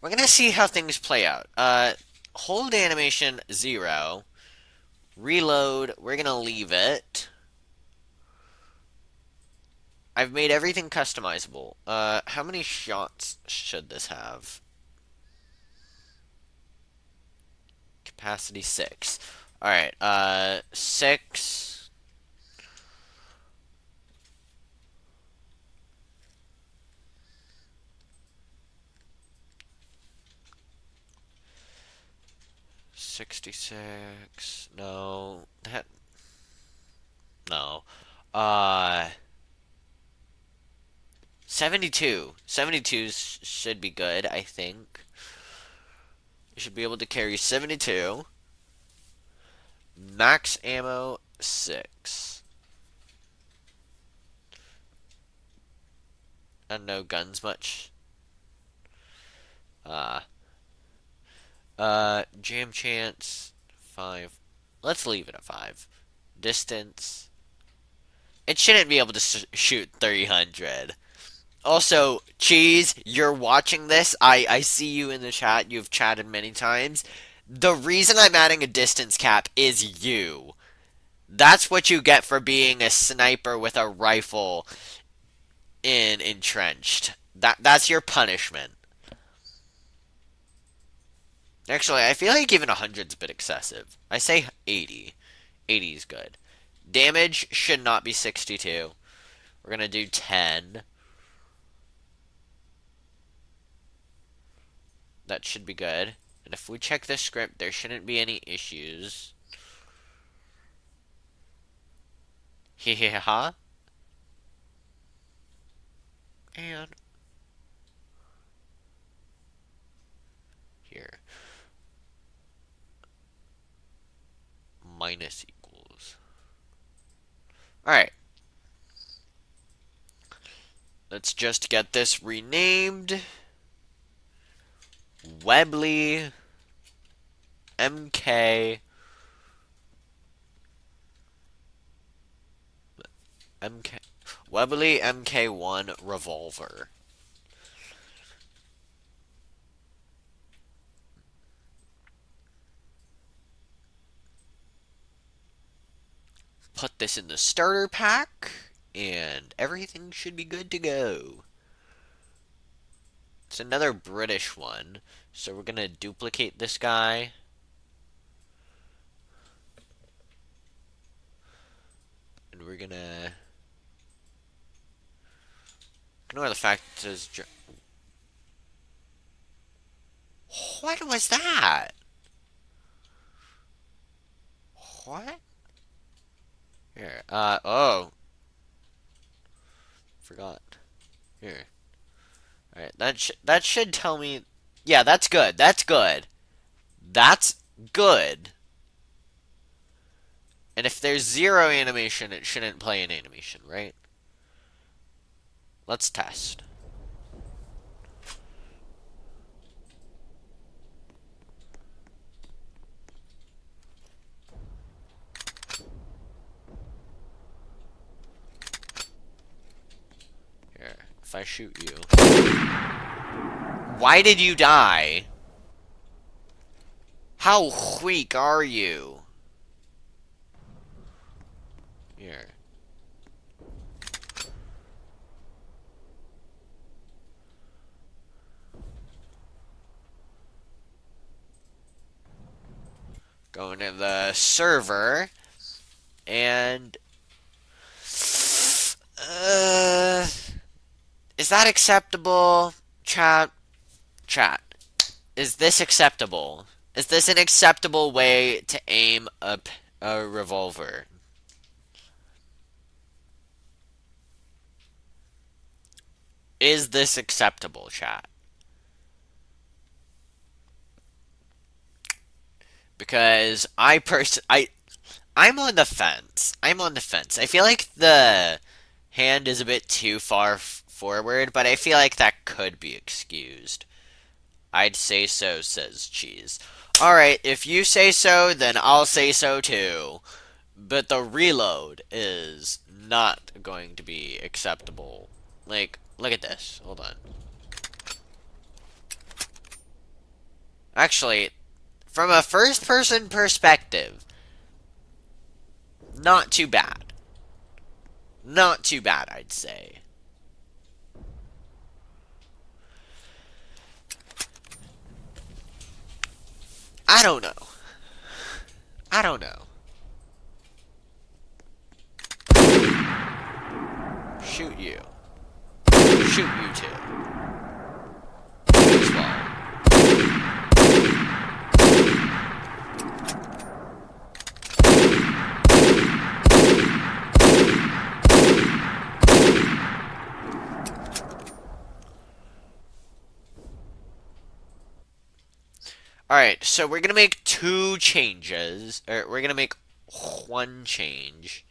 We're gonna see how things play out. Hold animation 0. Reload, we're gonna leave it. I've made everything customizable. How many shots should this have? Capacity 6. Alright, 6. $66. No. That. No. 72. 72 should be good, I think. You should be able to carry 72. Max ammo 6. And no guns much. Jam chance 5. Let's leave it at 5. Distance. It shouldn't be able to shoot 300. Also, Cheese, you're watching this. I see you in the chat. You've chatted many times. The reason I'm adding a distance cap is you. That's what you get for being a sniper with a rifle in entrenched. That's your punishment. Actually, I feel like even 100's a bit excessive. I say 80. 80 is good. Damage should not be 62. We're gonna do 10. That should be good. And if we check the script, there shouldn't be any issues. Heheha. And here. Minus equals. Alright. Let's just get this renamed. Webley MK MK Webley MK1 revolver. Put this in the starter pack and everything should be good to go. It's another British one, so we're gonna duplicate this guy. And we're gonna ignore the fact that it says. What was that? What? Here. Oh. Forgot. Here. Alright, that should tell me. Yeah, that's good. That's good. That's good. And if there's zero animation, it shouldn't play an animation, right? Let's test. Here, if I shoot you. Why did you die? How weak are you? Here. Going to the server. And... is that acceptable? Chat. Chat. Is this acceptable? Is this an acceptable way to aim a revolver? Is this acceptable, chat? Because I'm on the fence. I'm on the fence. I feel like the hand is a bit too far forward, but I feel like that could be excused. I'd say so, says Cheese. Alright, if you say so, then I'll say so too. But the reload is not going to be acceptable. Like, look at this. Hold on. Actually, from a first-person perspective, not too bad. Not too bad, I'd say. I don't know. I don't know. Shoot you. Shoot you too. As well. Alright, so we're gonna make two changes. Or we're gonna make one change.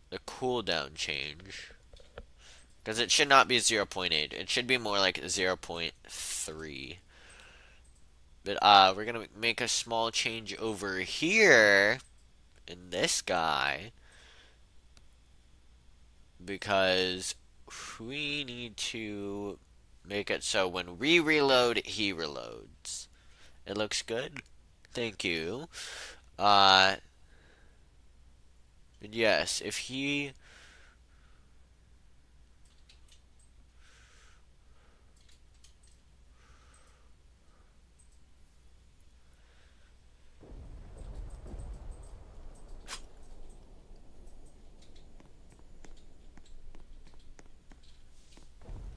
The cooldown change. Because it should not be 0.8. It should be more like 0.3. But we're gonna make a small change over here in this guy. Because we need to make it so when we reload, he reloads. It looks good. Thank you. Uh, And yes, if he...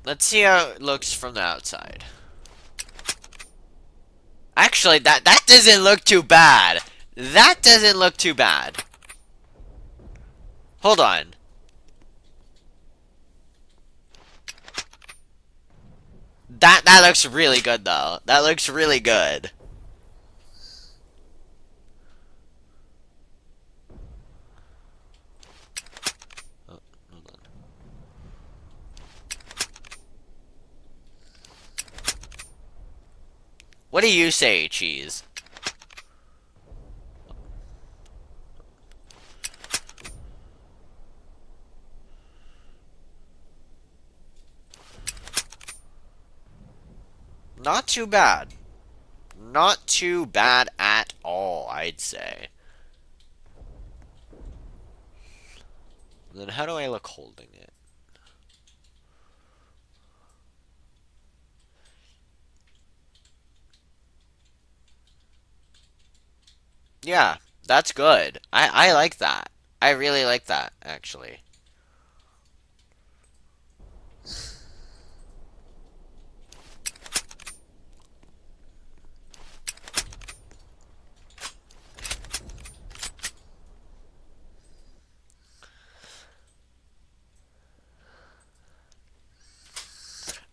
Let's see how it looks from the outside. Actually, that doesn't look too bad. That doesn't look too bad. Hold on. That looks really good, though. That looks really good. Oh, hold on. What do you say, Cheese? Not too bad. Not too bad at all, I'd say. Then how do I look holding it? Yeah, that's good. I like that. I really like that, actually.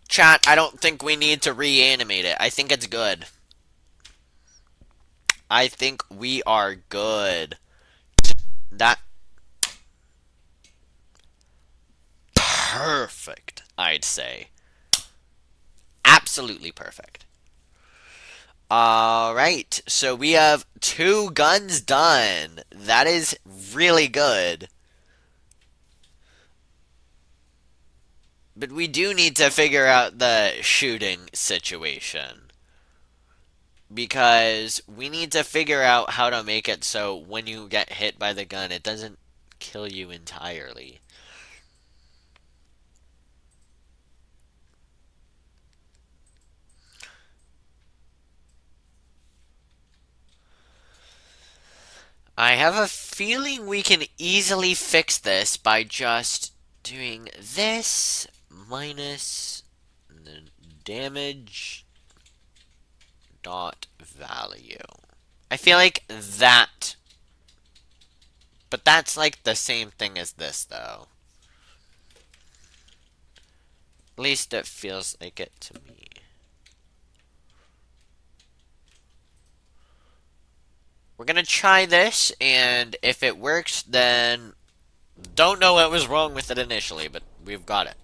Chat, I don't think we need to reanimate it. I think it's good. I think we are good. That... Perfect, I'd say. Absolutely perfect. Alright, so we have 2 guns done. That is really good. But we do need to figure out the shooting situation. Because we need to figure out how to make it so when you get hit by the gun, it doesn't kill you entirely. I have a feeling we can easily fix this by just doing this minus the damage dot value. I feel like that, but that's like the same thing as this though. At least it feels like it to me. We're gonna try this, and if it works, then don't know what was wrong with it initially, but we've got it.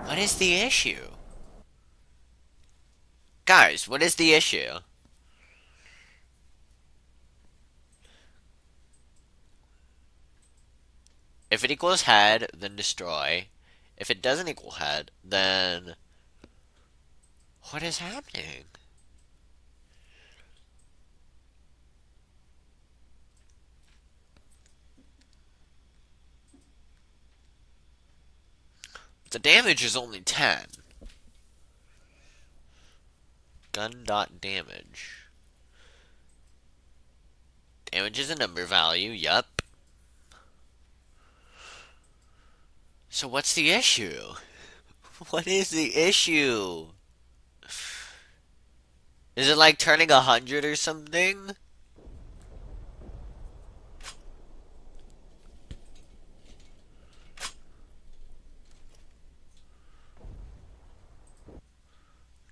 What is the issue? Guys, what is the issue? If it equals head, then destroy. If it doesn't equal head, then... What is happening? The damage is only 10. Gun dot damage. Damage is a number value, yup. So what's the issue? What is the issue? Is it like turning 100 or something?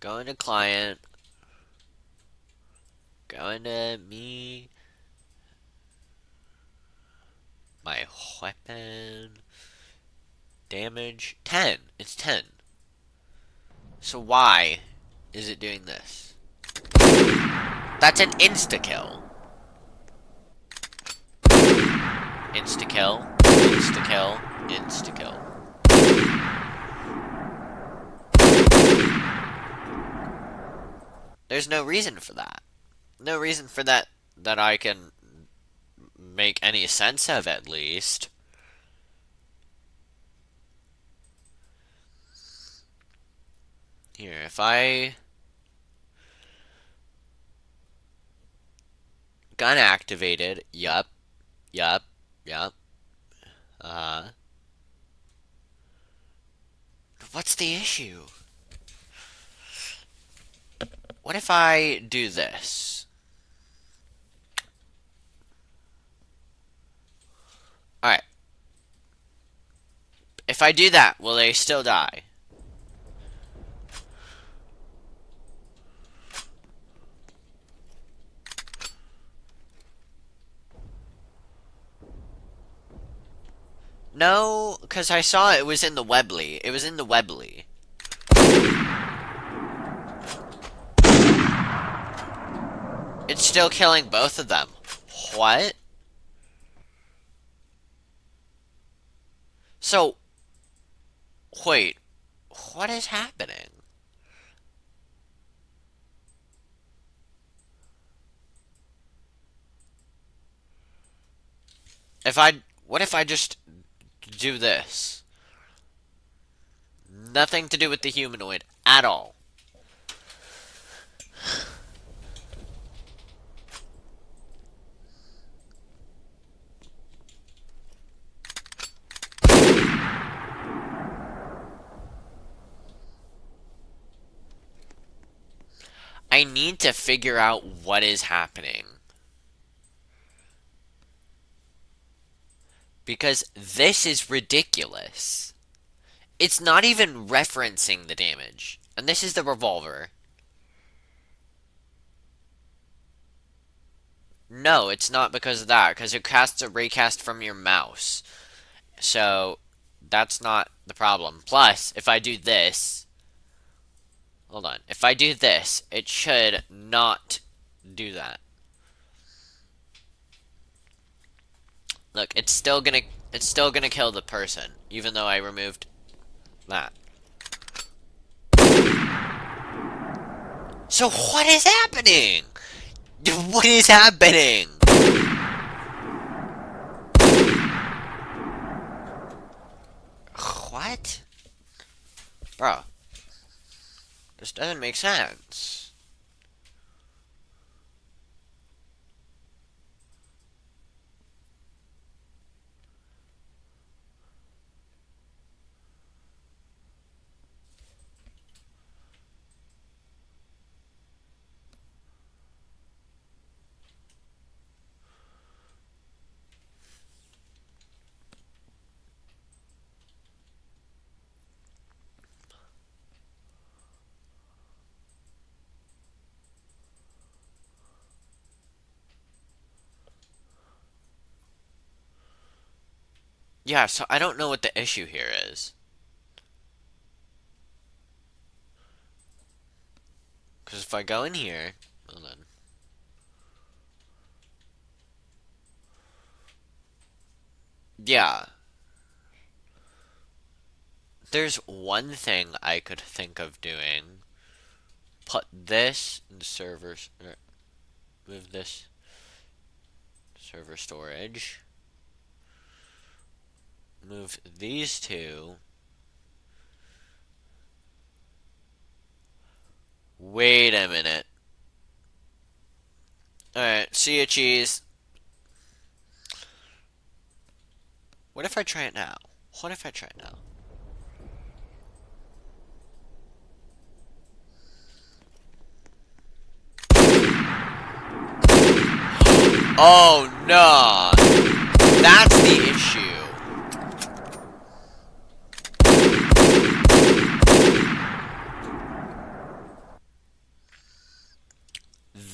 Go into client. Go into me. My weapon. Damage. 10. It's 10. So why is it doing this? That's an insta-kill. Insta-kill. Insta-kill. Insta-kill. There's no reason for that. No reason for that that I can make any sense of, at least. Here, if I gun activated, yup, yup, yup. Uh, what's the issue? What if I do this? Alright. If I do that, will they still die? No, because I saw it was in the Webley. It was in the Webley. It's still killing both of them. What? So, wait. What is happening? What if I just do this? Nothing to do with the humanoid at all. I need to figure out what is happening. Because this is ridiculous. It's not even referencing the damage. And this is the revolver. No, it's not because of that, because it casts a raycast from your mouse. So, that's not the problem. Plus, if I do this... Hold on. If I do this, it should not do that. Look, it's still gonna kill the person, even though I removed that. So what is happening? What is happening? What? Bro. This doesn't make sense. Yeah, so I don't know what the issue here is. Because if I go in here... Hold on. Yeah. There's one thing I could think of doing. Put this in the servers. Move this server storage. Move these two. Wait a minute. Alright, see ya, cheese. What if I try it now? What if I try it now? Oh, no. That's the issue.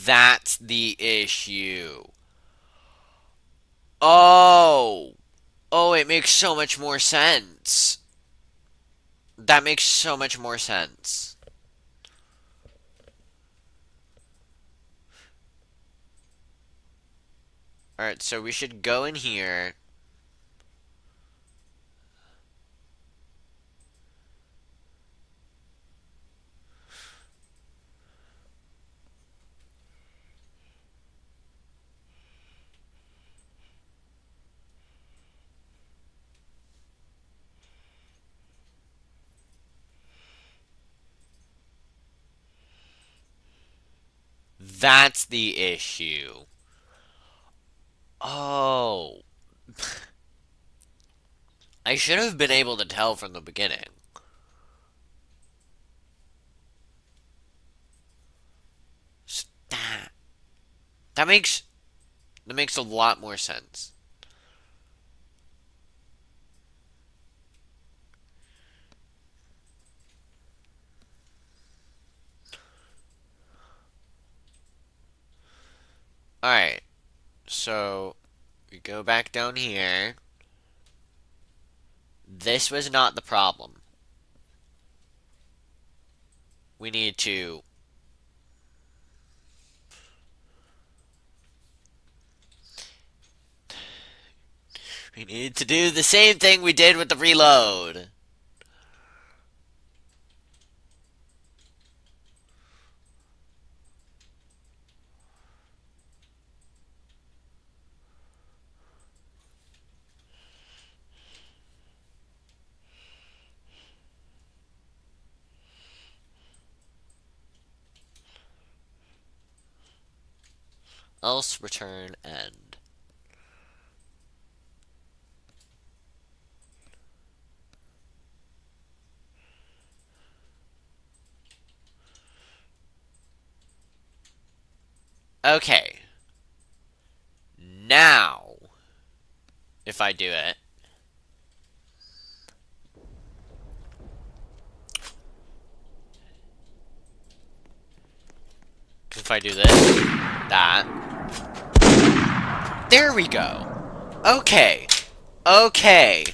That's the issue. Oh. Oh, it makes so much more sense. That makes so much more sense. Alright, so we should go in here. That's the issue. Oh. I should have been able to tell from the beginning. That that makes that makes a lot more sense. Alright, so we go back down here. This was not the problem. We need to we need to do the same thing we did with the reload. Else return end. Okay. Now, if I do it, if I do this, that, there we go. Okay. Okay.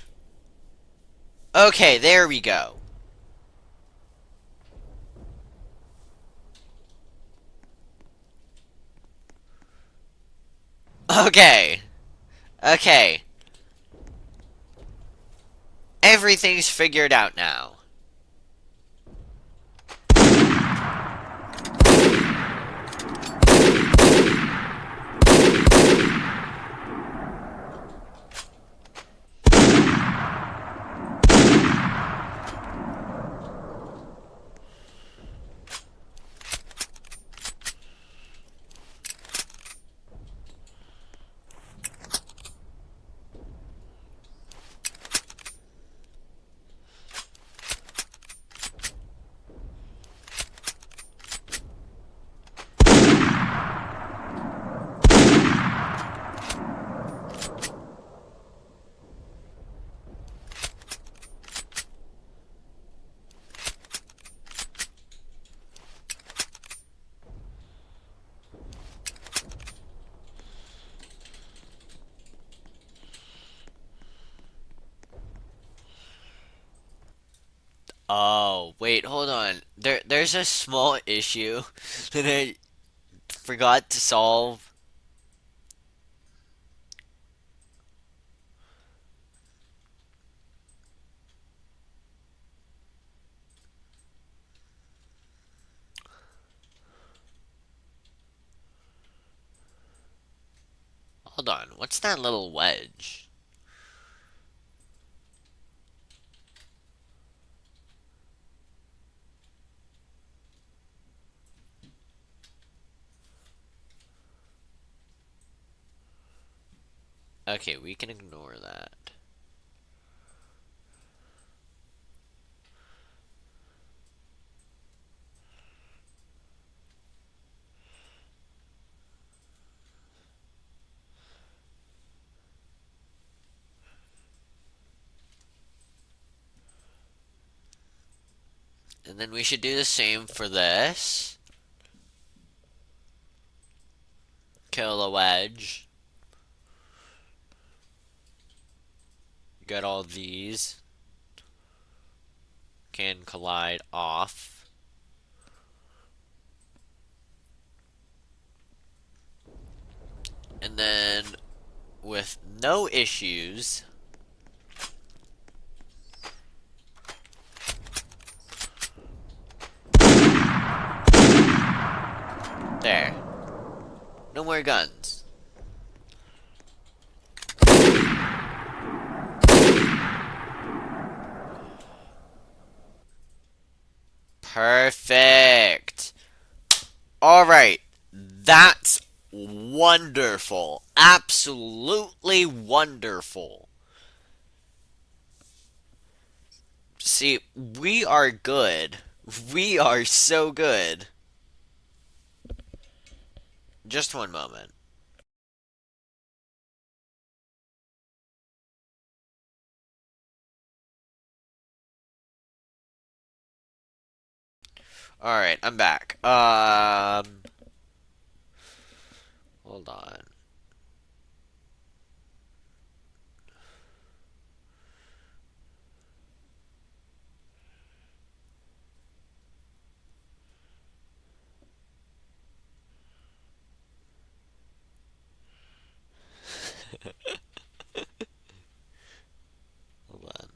Okay, there we go. Okay. Okay. Everything's figured out now. Oh, wait, hold on. There's a small issue that I forgot to solve. Hold on, what's that little wedge? Okay, we can ignore that. And then we should do the same for this. Kill a wedge. Get all these. Can collide off. And then with no issues, there. No more guns. Perfect. Alright. That's wonderful. Absolutely wonderful. See, we are good. We are so good. Just one moment. Alright, I'm back. Hold on. Hold on.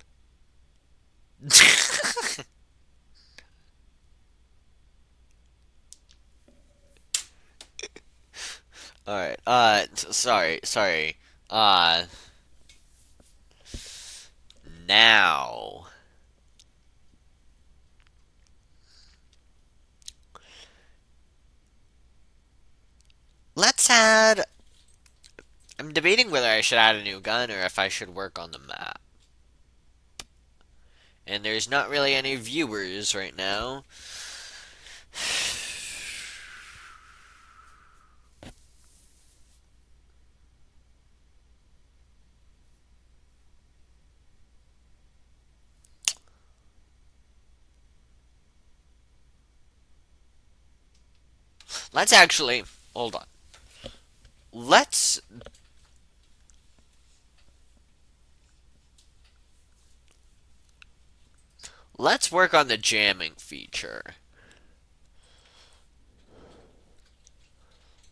Alright, sorry. Uh, now. Let's add. I'm debating whether I should add a new gun or if I should work on the map. And there's not really any viewers right now. Let's actually. Hold on. Let's. Let's work on the jamming feature.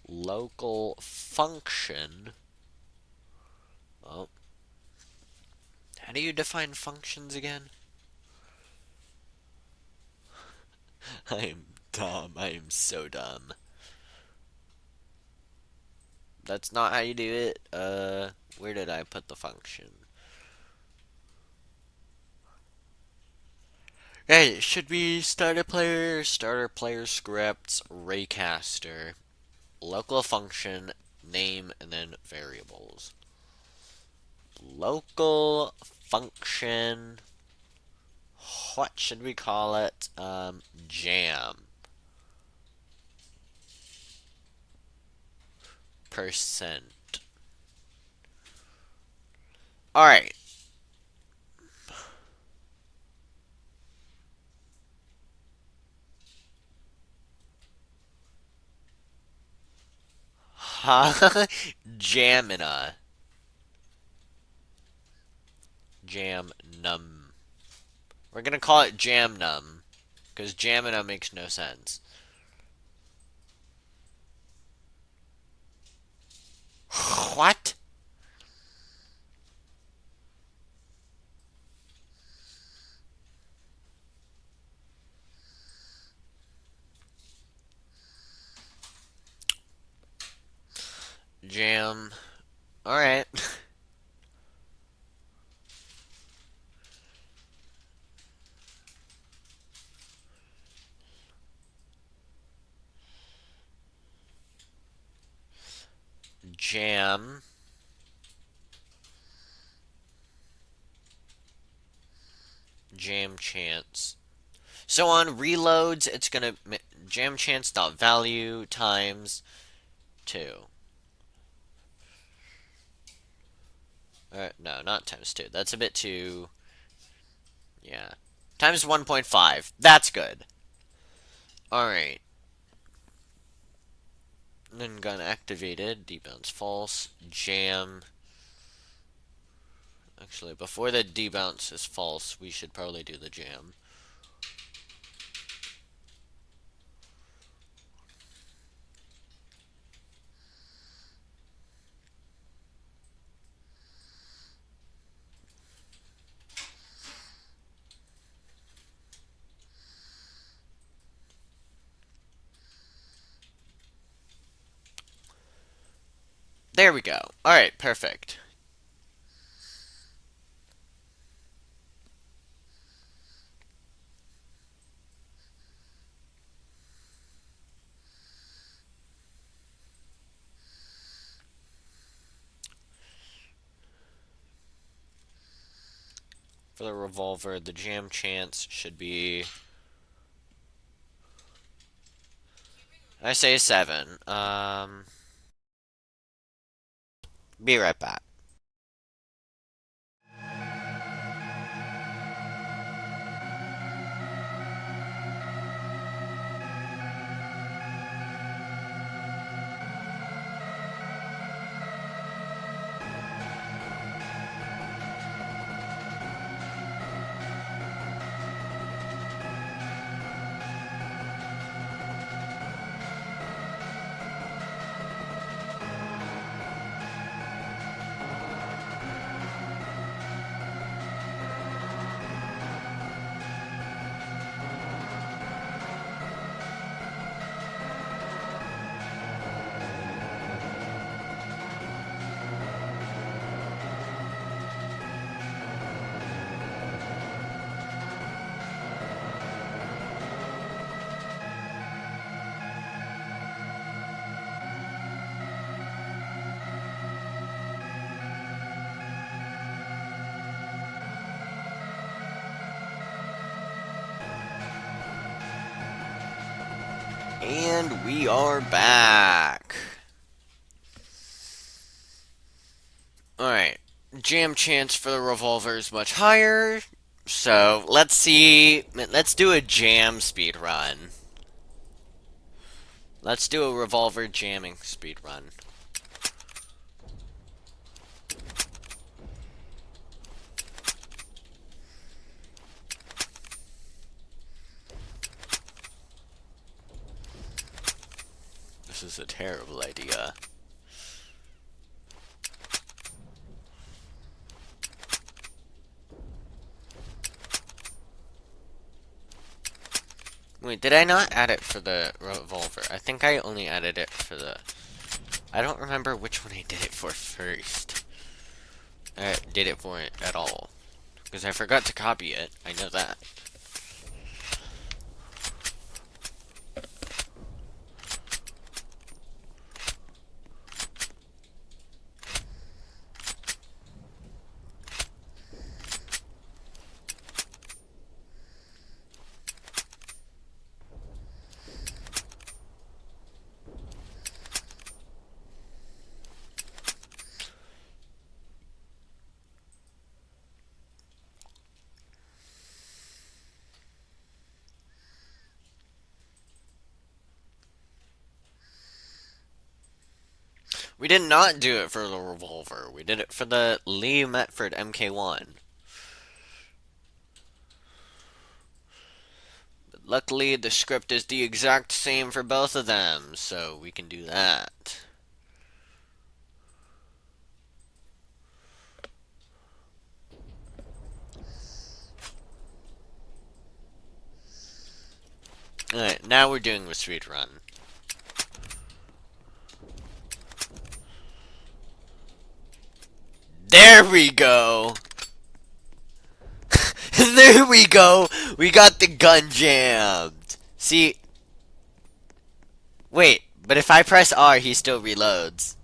Local function. Oh. How do you define functions again? I am dumb. I am so dumb. That's not how you do it. Where did I put the function? Hey, should be starter player scripts, raycaster, local function, name, and then variables. Local function. What should we call it? Jam. Percent. Alright. Jamina. Jam num. We're gonna call it jam num. Because Jamina makes no sense. What? Jam. Alright. Jam. Jam chance. So on reloads, it's gonna jam chance dot value times 2. No, not times 2. That's a bit too. Yeah. Times 1.5. That's good. Alright. Then gun activated. Debounce false. Jam. Actually, before the debounce is false, we should probably do the jam. There we go. Alright, perfect. For the revolver, the jam chance should be... I say 7. Be right back. And we are back. Alright. Jam chance for the revolver is much higher. So, let's see. Let's do a jam speed run. Let's do a revolver jamming speed run. This is a terrible idea. Wait, did I not add it for the revolver? I think I only added it for the... I don't remember which one I did it for first. I did it for it at all. Because I forgot to copy it. I know that. We did not do it for the revolver. We did it for the Lee Metford MK1. But luckily, the script is the exact same for both of them, so we can do that. Alright, now we're doing the speed run. There we go! There we go! We got the gun jammed! See... Wait, but if I press R, he still reloads.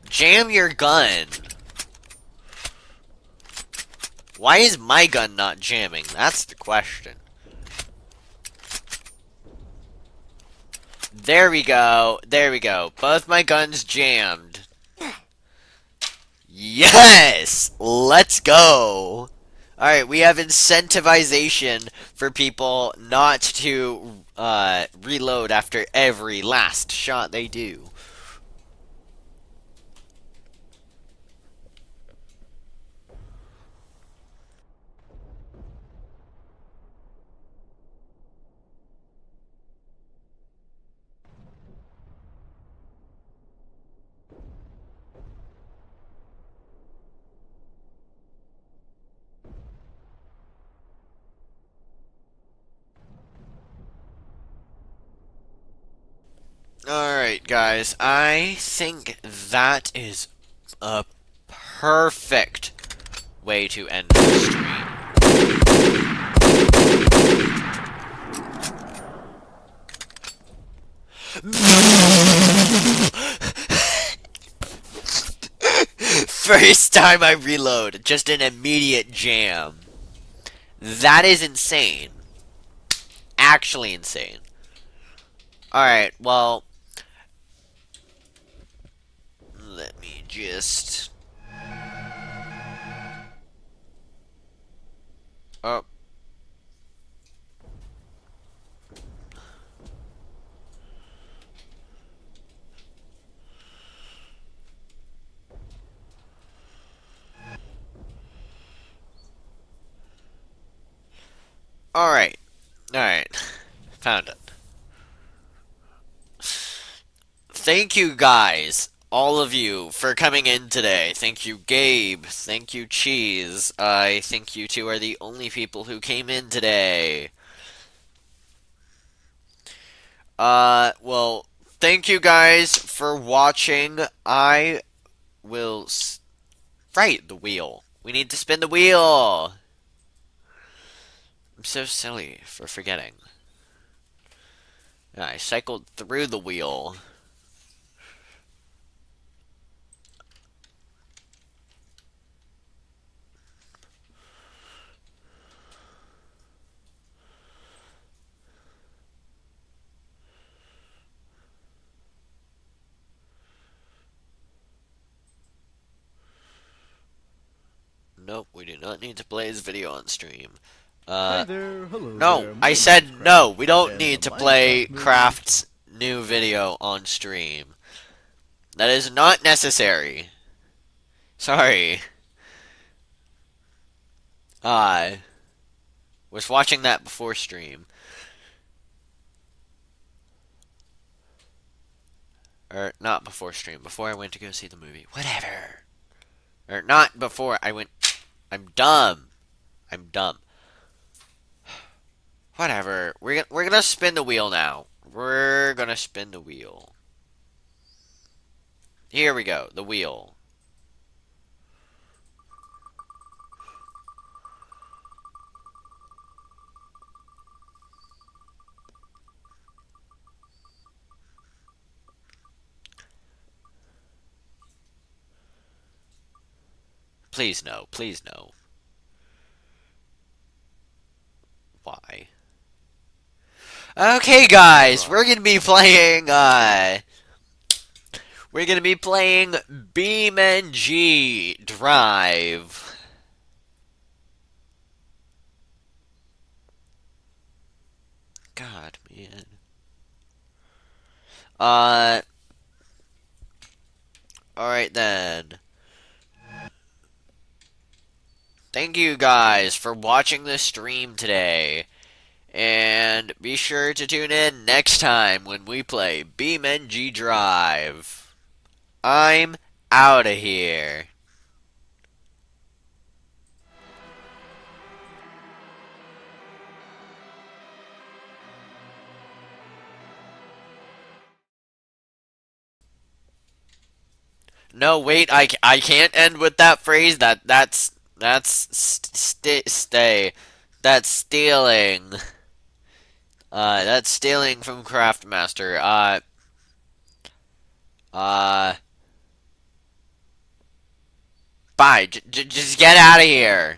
Jam your gun! Why is my gun not jamming? That's the question. There we go. There we go. Both my guns jammed. Yes! Let's go! Alright, we have incentivization for people not to reload after every last shot they do. Alright, guys, I think that is a perfect way to end the stream. First time I reload, just an immediate jam. That is insane. Actually insane. Alright, well, let me just... Oh. Alright. Alright. Found it. Thank you guys, all of you, for coming in today. Thank you, Gabe. Thank you, Cheese. I think you two are the only people who came in today. Well, thank you guys for watching. I will... Right, the wheel. We need to spin the wheel. I'm so silly for forgetting. I cycled through the wheel. Nope, we do not need to play his video on stream. Hi there, hello No, there. I said no, we don't need to play Craft's new video on stream. That is not necessary. Sorry. I was watching that before stream. Or, not before stream, before I went to go see the movie. Whatever. Or, not before I went... I'm dumb. I'm dumb. Whatever. We're gonna spin the wheel now. We're gonna spin the wheel. Here we go. The wheel. Please no. Please no. Why? Okay, guys. We're gonna be playing, we're gonna be playing BeamNG Drive. God, man. Alright then. Thank you guys for watching the stream today. And be sure to tune in next time when we play BeamNG Drive. I'm out of here. No, wait, I can't end with that phrase. That's stay. That's stealing. That's stealing from Craftmaster. Bye. Just get out of here.